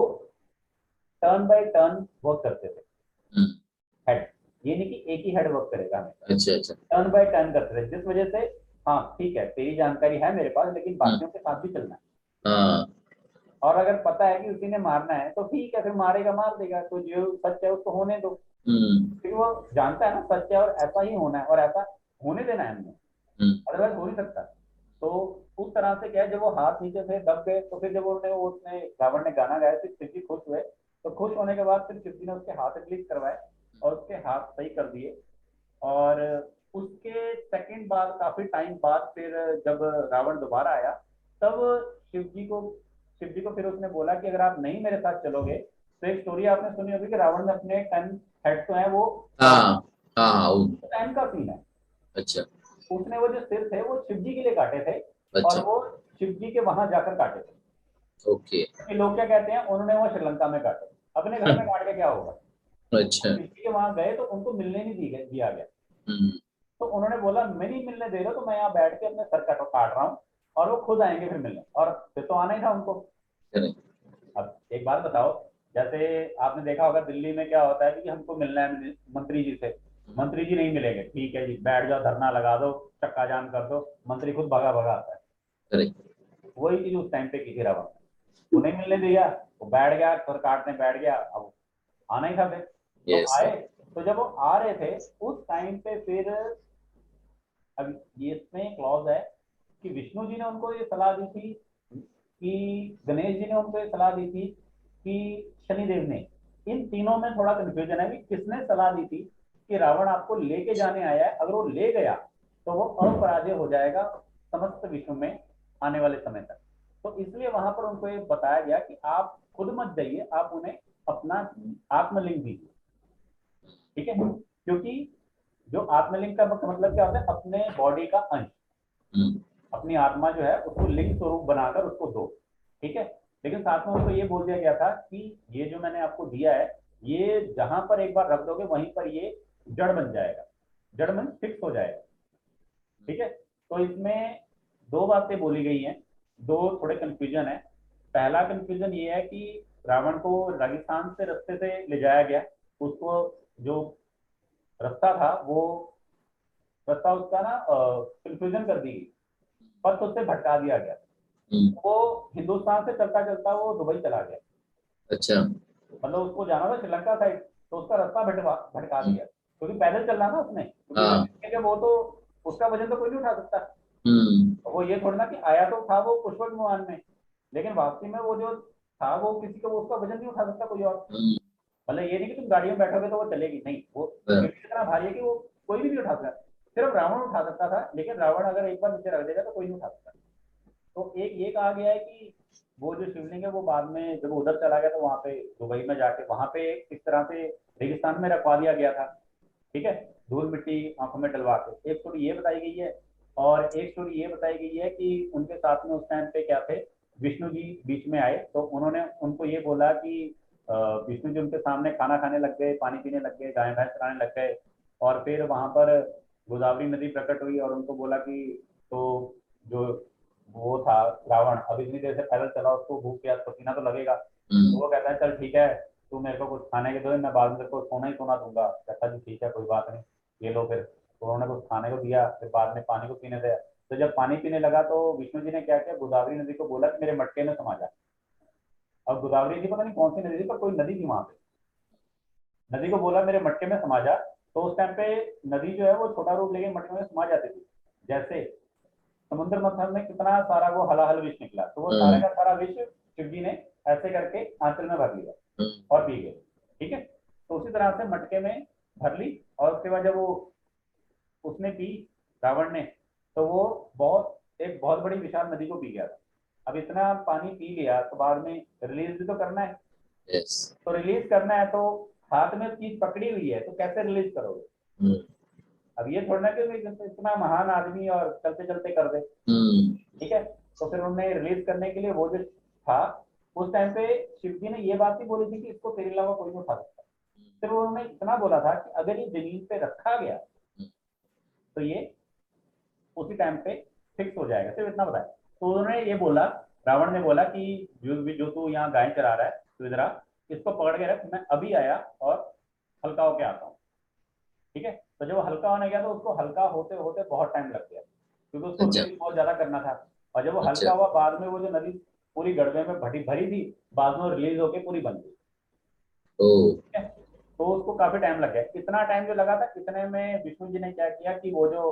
टर्न बाय टर्न वर्क करते थे, हेड, ये नहीं कि एक ही हेड वर्क करेगा हमें, अच्छा। अच्छा। टर्न बाय टर्न करते थे, जिस वजह से हाँ ठीक है तेरी जानकारी है मेरे पास, लेकिन बाकियों के साथ भी चलना है। हाँ। और अगर पता है कि उसी ने मारना है तो ठीक है, फिर मारेगा मार देगा, तो जो सच है उसको होने दो, क्योंकि वो जानता है ना सच है और ऐसा ही होना है और ऐसा होने देना है हमने, अदरवाइज हो नहीं सकता। तो उस तरह से क्या है, जब वो हाथ नीचे से दब गए तो फिर जब उसने रावण ने गाना गाया फिर शिव जी खुश हुए। तो खुश होने के बाद फिर शिव जी ने उसके हाथ रिलीज करवाए और उसके हाथ सही कर दिए। और उसके सेकंड बाद काफी टाइम बाद फिर जब रावण दोबारा आया, तब शिव जी को शिव जी को फिर उसने बोला कि अगर आप नहीं मेरे साथ चलोगे, तो एक स्टोरी आपने सुनी होगी कि रावण ने अपने 10 हेड तो है वो हाँ। काट, हाँ। हाँ। 10 का सीन है। अच्छा। उसने वो जो सिर थे वो शिव जी के लिए काटे थे, और अच्छा। वो शिव जी के वहां जाकर काटे थे। ओके। क्योंकि लोग क्या कहते हैं, उन्होंने वो श्रीलंका में काटे, अपने घर में काट के क्या होगा। अच्छा। शिव जी के वहां गए तो उनको मिलने नहीं दिया गया। हम्म। तो उन्होंने बोला मैं नहीं मिलने दे रहा, तो मैं यहाँ बैठ के अपने सर काट रहा हूँ और वो खुद आएंगे फिर मिलने, और फिर तो आना ही था उनको। करेक्ट। अब एक बात बताओ, जैसे आपने देखा होगा दिल्ली में क्या होता है कि हमको मिलना है मंत्री जी से, मंत्री जी नहीं मिलेंगे, ठीक है जी बैठ जाओ, धरना लगा दो, चक्का जाम कर दो, मंत्री खुद भगा भगा आता है। करेक्ट। वही चीज उस टाइम पे की थी रावण ने, वो नहीं मिलने दिया। वो बैठ गया, सर काटने बैठ गया, अब आना ही था फिर। तो यस। आए, तो जब वो आ रहे थे उस टाइम पे फिर, अब ये इसमें क्लॉज है कि विष्णु जी ने उनको ये सलाह दी थी कि गणेश जी ने उनको ये सलाह दी थी कि शनिदेव ने, इन तीनों में थोड़ा कंफ्यूजन है कि किसने सलाह दी थी कि रावण आपको लेके जाने आया है, अगर वो ले गया तो वो अपराजय हो जाएगा समस्त विश्व में आने वाले समय तक। तो इसलिए वहां पर उनको ये बताया गया कि आप खुद मत जाइए, आप उन्हें अपना आत्मलिंग दीजिए, ठीक है, क्योंकि जो आत्मलिंग का मतलब क्या होता है, अपने बॉडी का अंश, हम्म, अपनी आत्मा जो है उसको लिंग स्वरूप बनाकर उसको दो, ठीक है। लेकिन साथ में उसको ये बोल दिया गया था कि ये जो मैंने आपको दिया है, ये जहां पर एक बार रख दोगे वहीं पर ये जड़ बन जाएगा, जड़ मन फिक्स हो जाएगा, ठीक है। तो इसमें दो बातें बोली गई हैं, दो थोड़े कंफ्यूजन है। पहला कंफ्यूजन ये है कि रावण को राजस्थान से रास्ते से ले जाया गया, उसको जो रास्ता था वो रास्ता उसका ना कंफ्यूजन कर दी गई, पथ उससे भटका दिया गया। हम्म, वो हिंदुस्तान से चलता चलता वो दुबई चला गया, अच्छा। मतलब उसको जाना था श्रीलंका साइड, तो उसका रास्ता भटका हम्म, दिया, क्योंकि पैदल चलना ना उसने, क्योंकि हाँ। लकड़ी वो तो उसका वजन तो कोई नहीं उठा सकता। हम्म, वो ये थोड़ा ना कि आया तो था वो पुष्पक विमान में, लेकिन वापसी में वो जो था वो किसी का, वो उसका वजन नहीं उठा सकता कोई और। हम्म, मतलब ये नहीं कि तुम गाड़ी में बैठोगे तो वो चलेगी, नहीं, वो हाँ, शिवलिंग इतना भारी है कि वो कोई भी नहीं उठा सकता। सिर्फ रावण उठा सकता था, लेकिन रावण अगर एक बार नीचे रख देगा तो कोई नहीं उठा सकता। तो एक ये कहा गया है कि वो जो शिवलिंग है वो बाद में जब उधर चला गया तो वहां पे दुबई में जाके वहां पे इस तरह से रेगिस्तान में रखवा दिया गया था, ठीक है, धूल मिट्टी आंखों में डलवा के। एक स्टोरी ये बताई गई है, और एक स्टोरी ये बताई गई है कि उनके साथ में उस टाइम पे क्या थे, विष्णु जी बीच में आए, तो उन्होंने उनको ये बोला कि विष्णु जी उनके सामने खाना खाने लग गए, पानी पीने लग गए, गाय भैंस चराने लग गए, और फिर वहां पर गोदावरी नदी प्रकट हुई और उनको बोला कि तो जो वो था रावण, अब इतनी देर से पैदल चला, उसको भूख प्यास पसीना तो लगेगा, तो हम्म, वो कहता है चल ठीक है, तू मेरे को कुछ खाने के दो, मैं बाद में तेरे को सोना ही सोना दूंगा। कहता जी ठीक है कोई बात नहीं, ये लो फिर। तो उन्होंने कुछ खाने को दिया, फिर बाद में पानी को पीने दिया। तो जब पानी पीने लगा तो विष्णु जी ने क्या किया, गोदावरी नदी को बोला कि मेरे मटके में समा जा। अब गोदावरी जी पता नहीं कौन सी नदी थी, पर कोई नदी थी वहां पे, नदी को बोला मेरे मटके में समा जा। तो उस टाइम पे नदी जो है वो छोटा रूप लेके मटके में समा जाती थी। जैसे समुद्र मंथन में कितना सारा वो हलाहल विष निकला, तो वो सारे हम्म, का सारा विष शिव जी ने ऐसे करके आंचल में भर लिया हम्म, और पी गए, ठीक है। तो उसी तरह से मटके में भर ली, और उसके बाद जब वो उसने पी, रावण ने, तो वो एक बहुत बड़ी विशाल नदी को पी गया था। अब इतना पानी पी लिया तो बाद में रिलीज भी तो करना है, यस। तो रिलीज करना है तो हाथ में चीज पकड़ी हुई है तो कैसे रिलीज करोगे। हम्म, अब ये थोड़ा ना कि इतना महान आदमी और चलते चलते कर दे, हम्म, ठीक है। तो फिर उन्होंने रिलीज करने के लिए वो जो था, उस टाइम पे शिव जी ने ये बात ही बोली थी कि इसको तेरे अलावा कोई नहीं उठा सकता। फिर उन्होंने इतना बोला था कि अगर ये जमीन पे रखा गया तो ये उसी टाइम पे फिक्स हो जाएगा, सिर्फ इतना बताया। तो उन्होंने ये बोला, रावण ने बोला कि जो तू यहाँ गाय चरा रहा है तू इधर आ, इसको पकड़ के रख, मैं अभी आया और हल्का होके आता हूँ, ठीक है। तो जब वो हल्का होने गया तो उसको हल्का होते होते बहुत टाइम लग गया, क्योंकि उसको अच्छा, रिलीज बहुत ज्यादा करना था। और जब वो अच्छा। हल्का हुआ बाद में वो जो नदी पूरी गड़बे में भरी भरी थी, बाद में वो रिलीज होके पूरी बन गई, ओ। ठीक है। तो उसको काफी टाइम लग गया, इतना टाइम जो लगा था इतने में विष्णु जी ने क्या किया कि वो जो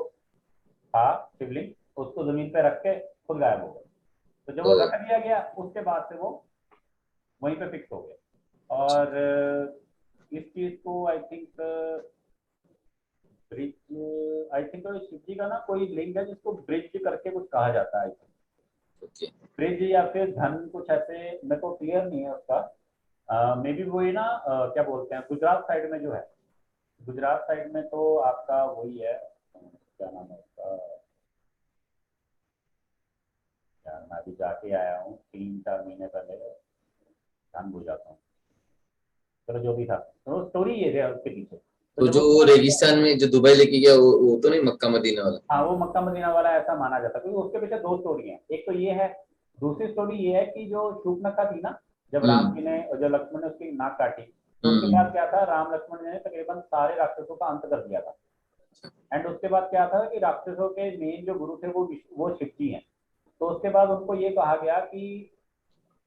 था शिवलिंग उसको जमीन पे रख के खुद गायब हो गए। तो जब ओ, वो रख दिया गया उसके बाद से वो वहीं पे फिक्स हो गए। अच्छा। और इस चीज को I think bridge, I think Shiv ji का ना कोई लिंग है जिसको ब्रिज करके कुछ कहा जाता है, ओके। ब्रिज या फिर धन कुछ ऐसे, मेरे को क्लियर नहीं है उसका। मे बी वही ना, क्या बोलते हैं गुजरात साइड में जो है, गुजरात साइड में तो आपका वही है, क्या नाम है उसका, यार मैं अभी जाके आया हूँ 3-4 महीने पहले, ध्यान भूल जाता हूँ। चलो जो भी था, तो स्टोरी ये है उसके पीछे। तो तो जब जो वो वो चला गया, रेगिस्तान में जो दुबई लेके गया वो तो नहीं मक्का मदीना वाला? हाँ वो मक्का मदीना वाला ऐसा माना जाता है, क्योंकि उसके पीछे दो स्टोरी हैं, एक तो ये है, दूसरी स्टोरी ये है कि जो शूर्पणखा थी ना, जब राम हम्म, जी ने, जब लक्ष्मण ने उसकी नाक काटी, तो उसके हम्म, बाद क्या था, राम लक्ष्मण ने तकरीबन सारे राक्षसों का अंत कर दिया था। एंड उसके बाद क्या था कि राक्षसों के मेन जो गुरु थे वो शिव जी हैं। तो उसके बाद उनको ये कहा गया कि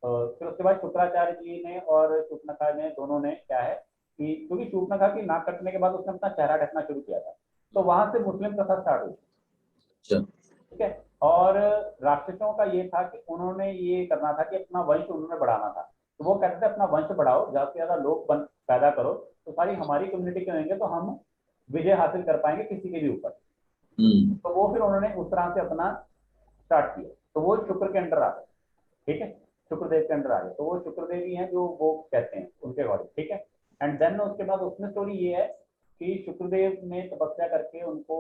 फिर उसके बाद शुक्राचार्य जी ने और शूर्पणखा ने दोनों ने क्या है कि क्योंकि शूर्पणखा की नाक कटने के बाद उसने अपना चेहरा ढकना शुरू किया था, तो वहां से मुस्लिम प्रथा स्टार्ट हुई। अच्छा। ठीक है। और राक्षसों का ये था कि उन्होंने ये करना था कि अपना वंश उन्होंने बढ़ाना था, तो वो कहते थे अपना वंश बढ़ाओ, ज्यादा से ज्यादा लोग पैदा करो, तो सारी हमारी कम्युनिटी के होंगे तो हम विजय हासिल कर पाएंगे किसी के भी ऊपर। हम्म। तो वो फिर उन्होंने उस तरह से अपना स्टार्ट किया, तो वो शुक्र के अंडर आ गए। ठीक है। शुक्रदेव के अंडर आ गए, तो वो शुक्रदेव ही हैं जो वो कहते हैं उनके अकॉर्डिंग। ठीक है। एंड देन उसके बाद उसमें स्टोरी ये है कि शुक्रदेव ने तपस्या करके उनको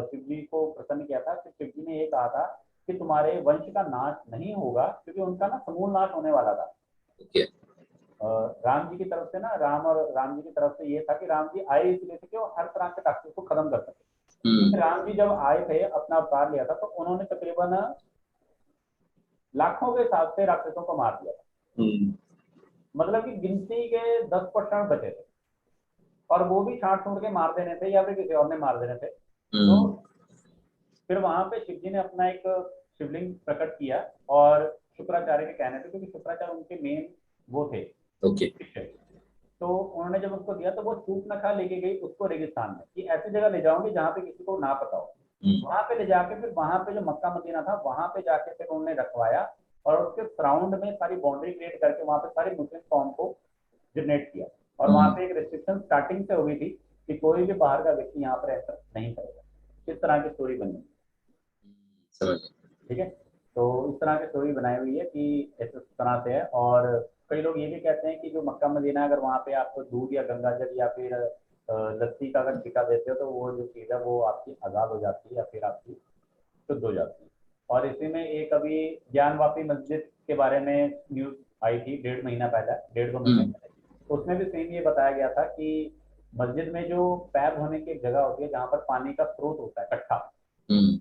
शिव जी को प्रसन्न किया था। फिर शिव जी ने ये कहा था कि तुम्हारे वंश का नाश नहीं होगा, क्योंकि उनका ना समूल नाश होने वाला था। ओके। राम जी की तरफ से ना, राम जी की तरफ से ये था कि राम जी आए इसलिए थे कि वो हर तरह के राक्षस को खत्म कर सके। क्योंकि हम्म। राम जी जब आए थे, अपना अवतार लिया था, तो उन्होंने तकरीबन लाखों के हिसाब से राक्षसों को मार दिया था। हम्म। मतलब कि गिनती के 10% बचे थे, और वो भी छांट छूट के मार देने थे या फिर किसी और ने मार देने थे। तो हम्म। फिर वहां पे शिव जी ने अपना एक शिवलिंग प्रकट किया, और शुक्राचार्य के कहने थे, क्योंकि शुक्राचार्य उनके मेन वो थे ओके। शिष्य। तो उन्होंने जब उसको दिया तो वो शूर्पणखा लेके गई उसको रेगिस्तान में, कि ऐसी जगह ले जाऊंगी जहाँ पे किसी को ना पता हो। हम्म। वहां पे ले जाके फिर वहां पे जो मक्का मदीना था वहां पे जाके फिर उन्होंने रखवाया, और उसके सराउंड में सारी बाउंड्री क्रिएट करके वहां पे सारी मुस्लिम कौम को जनरेट किया। और वहां हम्म। पे एक रिस्ट्रिक्शन स्टार्टिंग से हुई थी कि कोई भी बाहर का व्यक्ति यहाँ पर एंटर नहीं करेगा। इस तरह की स्टोरी बनी। समझ गया। ठीक है। तो इस तरह की स्टोरी बनाई हुई है कि इस तरह से है। और कई लोग ये भी कहते हैं कि जो मक्का मदीना, अगर वहाँ पे आपको दूध या गंगा जल या फिर लस्सी का अगर टिक्का देते हो, तो वो जो चीज़ है वो आपकी आज़ाद हो जाती है या फिर आपकी शुद्ध हो जाती है। और इसी में एक अभी ज्ञानवापी मस्जिद के बारे में न्यूज आई थी 1.5 महीना पहले, 1.5 2 महीने हम्म। पहले। उसमें भी सेम ये बताया गया था कि मस्जिद में जो पैर धोने की एक जगह होती है जहाँ पर पानी का स्रोत होता है इकट्ठा। हम्म।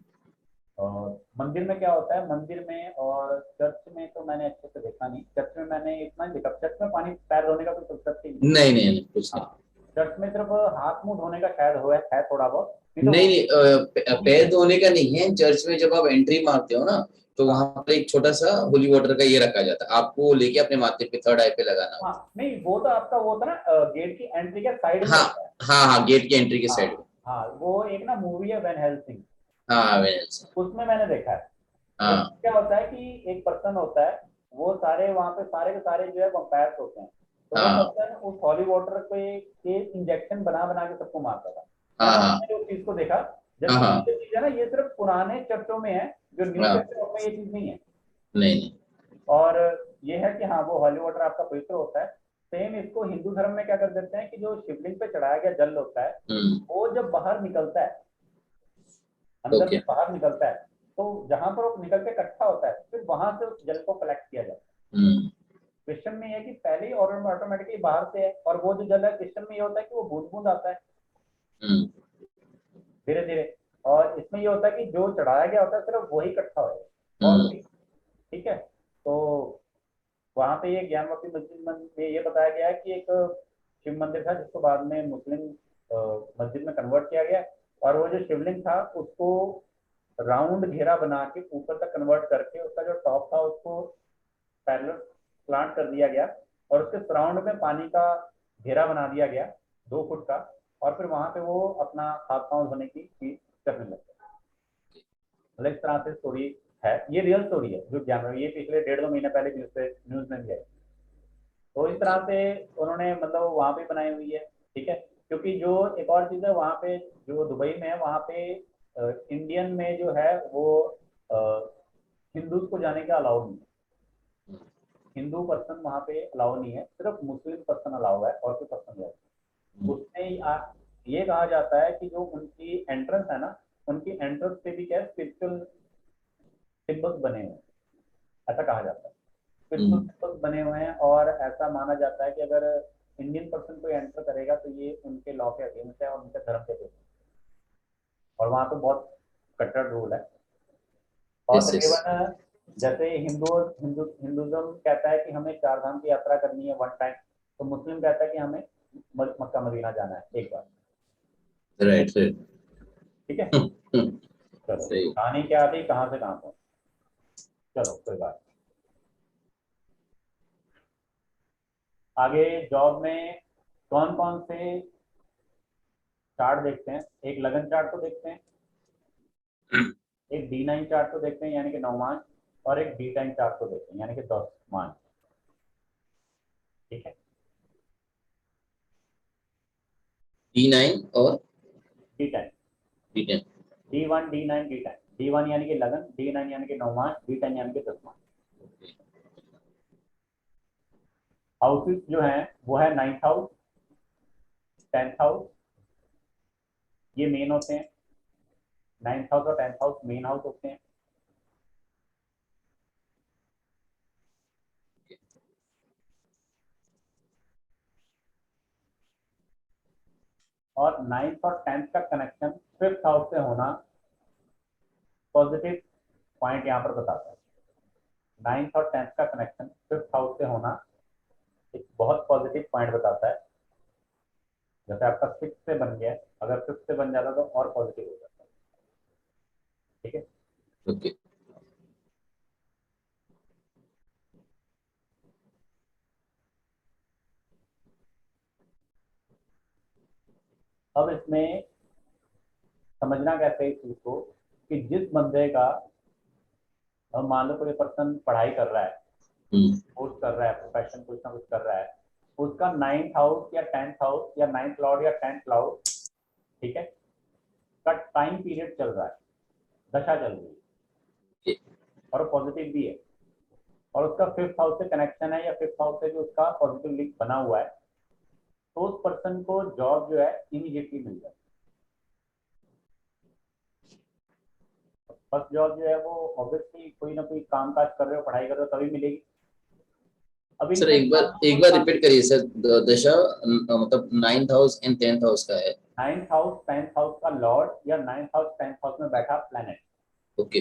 और मंदिर में क्या होता है, मंदिर में और चर्च में तो मैंने अच्छे से देखा नहीं, चर्च में मैंने इतना नहीं देखा, चर्च में पानी पैर धोने का कोई कंसेप्ट ही नहीं। नहीं नहीं नहीं, कुछ नहीं। हाँ। चर्च में सिर्फ हाथ मुंह धोने का शायद हो है थोड़ा बहुत, नहीं तो नहीं नहीं, वो भी पैर धोने का नहीं है। चर्च में जब आप एंट्री मारते हो ना, तो हाँ वहां पर एक छोटा सा होली वाटर का ये रखा जाता है, आपको वो लेके अपने माथे पे थर्ड आई पे लगाना हाँ। होता नहीं, वो तो आपका वो था ना, गेट की एंट्री के साइड है। में हाँ होता है। हाँ हाँ, गेट की एंट्री के हाँ। साइड में। हाँ, वो एक ना मूवी है वैन हेल्सिंग, हाँ वैसे। उसमें मैंने देखा है। उसमें हाँ क्या होता है कि एक पर्सन होता है, वो सारे वहां पे सारे के सारे जो है वंपायर्स होते हैं, तो वो हाँ पर्सन उस हॉली वाटर के इंजेक्शन बना बना के सबको मारता था। हाँ मैंने हाँ उसमें उस चीज को देखा, हाँ जबकि हाँ ये चीज है ना, ये सिर्फ पुराने चर्चों में है, जो न्यू हाँ। चर्च है उनमें ये चीज नहीं है। नहीं नहीं। और ये है कि हाँ, वो हॉली वाटर आपका पवित्र होता है। सेम इसको हिंदू धर्म में क्या कर देते हैं कि जो शिवलिंग पे चढ़ाया गया जल होता है, हम्म। वो जब बाहर निकलता है, अंदर ओके। से बाहर निकलता है, तो जहां पर वो निकल के इकट्ठा होता है, फिर वहां से उस जल को कलेक्ट किया जाता है। हम्म। क्वेश्चन में ये है कि पहले ही ऑटोमेटिकली बाहर से है, और वो जो जल है क्वेश्चन में ये होता है कि वो बूंद बूंद आता है हम्म। धीरे धीरे। और इसमें ये होता है कि जो चढ़ाया गया होता है सिर्फ वही इकट्ठा होगा और हम्म। कोई। ठीक है। तो वहां पे ये ज्ञानवापी मस्जिद में ये बताया गया है कि एक शिव मंदिर था जिसको बाद में मुस्लिम मस्जिद में कन्वर्ट किया गया, और वो जो शिवलिंग था उसको राउंड घेरा बना के ऊपर तक कन्वर्ट करके उसका जो टॉप था उसको पैरेलल प्लांट कर दिया गया, और उसके सराउंड में पानी का घेरा बना दिया गया 2 फुट का। और फिर वहां पे वो अपना हाथ पांव धोने की चीज करने लगते। मतलब इस तरह से स्टोरी है, ये रियल स्टोरी है जो ज्ञान, ये पिछले 1.5 2 महीने पहले न्यूज में भी आई। तो इस ओके। तरह से उन्होंने मतलब वहां पे बनाई हुई है। ठीक है। क्योंकि जो एक और चीज है वहां पे, जो दुबई में है वहां पे इंडियन में जो है वो हिंदूज को जाने का अलाउ नहीं है। हिंदू पर्सन वहां पे अलाउ नहीं है, सिर्फ मुस्लिम पर्सन अलाउ है, और कोई पर्सन है उसमें ये कहा जाता है कि जो उनकी एंट्रेंस है ना, उनकी एंट्रेंस पे भी क्या है, स्पिरिचुअल सिंबल्स बने हुए हैं, ऐसा कहा जाता है। स्पिरिचुअल हम्म। सिंबल्स बने हुए हैं, और ऐसा माना जाता है कि अगर इंडियन पर्सन कोई एंटर करेगा तो ये उनके लॉ के अगेंस्ट है और उनके धर्म के अगेंस्ट है। और वहाँ पे बहुत कट्टर रूल है। और यस यस। तकरीबन जैसे हिंदुज्म कहता है कि हमें 4 धाम की यात्रा करनी है 1 टाइम, तो मुस्लिम कहता है कि हमें मक्का मदीना जाना है एक बार। Right right. ठीक है। चलो, सही। कहानी क्या थी, कहाँ से कहाँ पहुंचे, चलो कोई बात आगे जॉब में कौन कौन से चार्ट देखते हैं? एक लगन चार्ट तो देखते हैं, एक D9 चार्ट तो देखते हैं यानी कि 9 मांझ, और एक D10 चार्ट तो देखते हैं यानी कि 10 मांझ। ठीक है, D9 और D10, D10। D1 D9 D10, D1 यानी कि लगन, D9 यानी कि 9 मांझ, D10 यानी कि 10 मांझ। हाउसेस जो हैं वो है 9th हाउस, 10th हाउस, ये मेन होते हैं। 9th हाउस और 10th हाउस मेन हाउस होते हैं। और 9th और 10th का कनेक्शन 5th हाउस से होना पॉजिटिव पॉइंट यहाँ पर बताता है। 9th और 10th का कनेक्शन 5th हाउस से होना एक बहुत पॉजिटिव पॉइंट बताता है। जैसे आपका 6 से बन गया, अगर 5th से बन जाता तो और पॉजिटिव हो जाता है। ठीक है, ओके। अब इसमें समझना कैसे है इस चीज को, कि जिस बंदे का, अब मान लो कोई पर्सन पढ़ाई कर रहा है, हम्म। कोर्स कर रहा है, प्रोफेशन कुछ ना कुछ कर रहा है, उसका 9th हाउस या 10th हाउस या 9th लॉर्ड या 10th लॉर्ड, ठीक है, का टाइम पीरियड चल रहा है, दशा चल रही है, ओके। और पॉजिटिव भी है, और उसका 5th हाउस से कनेक्शन है या 5th हाउस से भी उसका पॉजिटिव लिंक बना हुआ है, तो उस पर्सन को जॉब जो है इमीडिएटली मिल जाए। फर्स्ट जॉब जो है वो ऑब्वियसली कोई ना कोई काम काज कर रहे हो, पढ़ाई कर रहे हो तभी मिलेगी। अब सर इनके साथ एक कोई बार काम, रिपीट करिए सर। दशा मतलब 9th house and 10th house का है। 9th हाउस 10th हाउस का लॉर्ड या 9th हाउस 10th हाउस में बैठा planet, okay.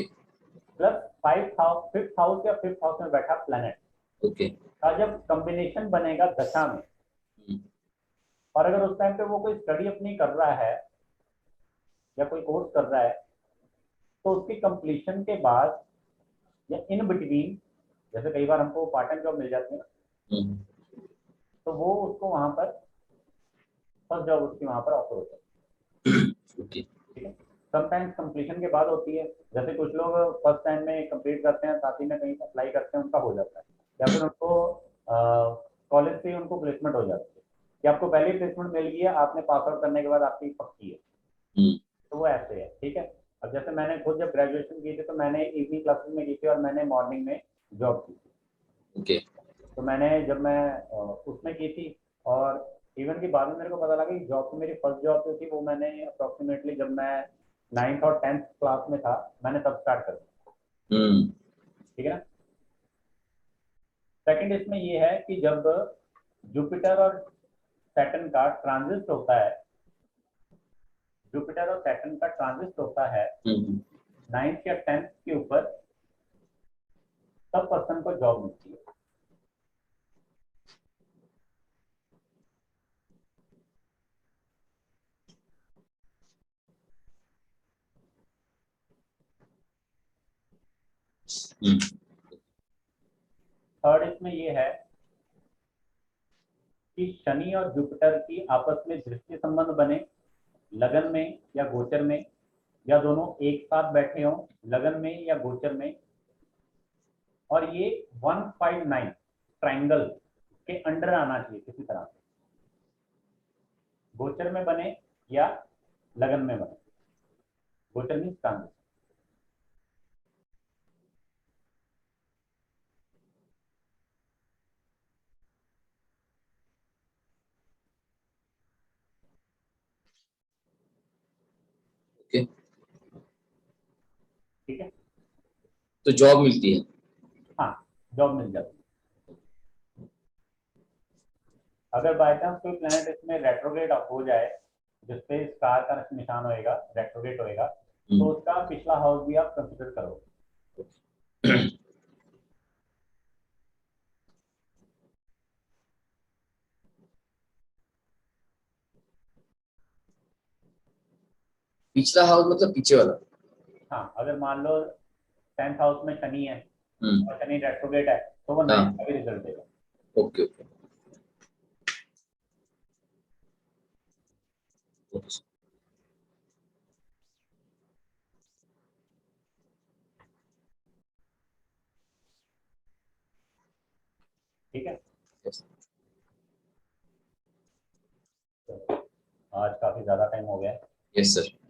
Plus 5th house 5th house या 5th हाउस में बैठा प्लैनेट ओके। का जब कॉम्बिनेशन बनेगा दशा में, और अगर उस टाइम पे वो कोई स्टडी अपनी कर रहा है या कोई कोर्स कर रहा है, तो उसकी कंप्लीशन के बाद या इन बिटवीन, जैसे कई बार हमको पार्ट टाइम जॉब मिल जाती है ना, हम्म। तो वो उसको वहां पर फर्स्ट जॉब उसकी वहां पर ऑफर होता है। ओके। ठीक है, समटाइम्स कंप्लीशन के बाद होती है, जैसे कुछ लोग फर्स्ट टाइम में कंप्लीट करते हैं, साथ ही में कहीं अप्लाई करते हैं, उनका हो जाता है, या फिर उनको कॉलेज से ही उनको प्लेसमेंट हो जाती है, कि आपको पहले ही प्लेसमेंट मिल गई है, आपने पास आउट करने के बाद आपकी पक्की है, हम्म। तो वो ऐसे है। ठीक है, अब जैसे मैंने खुद जब ग्रेजुएशन की थी तो मैंने इवनिंग क्लासेस में की थी और मैंने मॉर्निंग में जॉब की थी। ओके। तो मैंने जब मैं उसमें की थी, और इवन की बाद में मेरे को पता लगा कि जॉब तो मेरी फर्स्ट जॉब जो थी वो मैंने अप्रोक्सीमेटली जब मैं 9th और 10th क्लास में था, मैंने तब स्टार्ट कर दी। हम्म। ठीक है ना। सेकंड इसमें ये है कि जब जुपिटर और सैटर्न का ट्रांजिट होता है, जुपिटर और सैटर्न का ट्रांजिट होता है हम्म। 9th या 10th के ऊपर, तब पर्सन को जॉब मिलती है। हम्म। थर्ड इसमें ये है कि शनि और जुपिटर की आपस में दृष्टि संबंध बने, लगन में या गोचर में, या दोनों एक साथ बैठे हों लगन में या गोचर में, और ये 159 ट्राइंगल के अंडर आना चाहिए किसी तरह से, गोचर में बने या लगन में बने। गोचर मीन्स ट्रांजिट। ओके। ठीक है, तो जॉब मिलती है। हाँ, जॉब मिल जाती है। अगर बाय चांस कोई प्लेनेट इसमें रेट्रोग्रेड हो जाए, जिसपे स्टार का निशान होएगा, रेट्रोग्रेड होएगा, तो हम्म। उसका पिछला हाउस भी आप कंसिडर करोगे। पिछला हाउस मतलब पीछे वाला। हाँ, अगर मान लो 10th हाउस में शनि है हम्म। और शनि रेट्रोग्रेड है, तो वो 9th हाँ। का भी रिजल्ट देगा। ओके। ओके। ठीक है। Yes. तो आज काफी ज्यादा टाइम हो गया है। Yes, sir.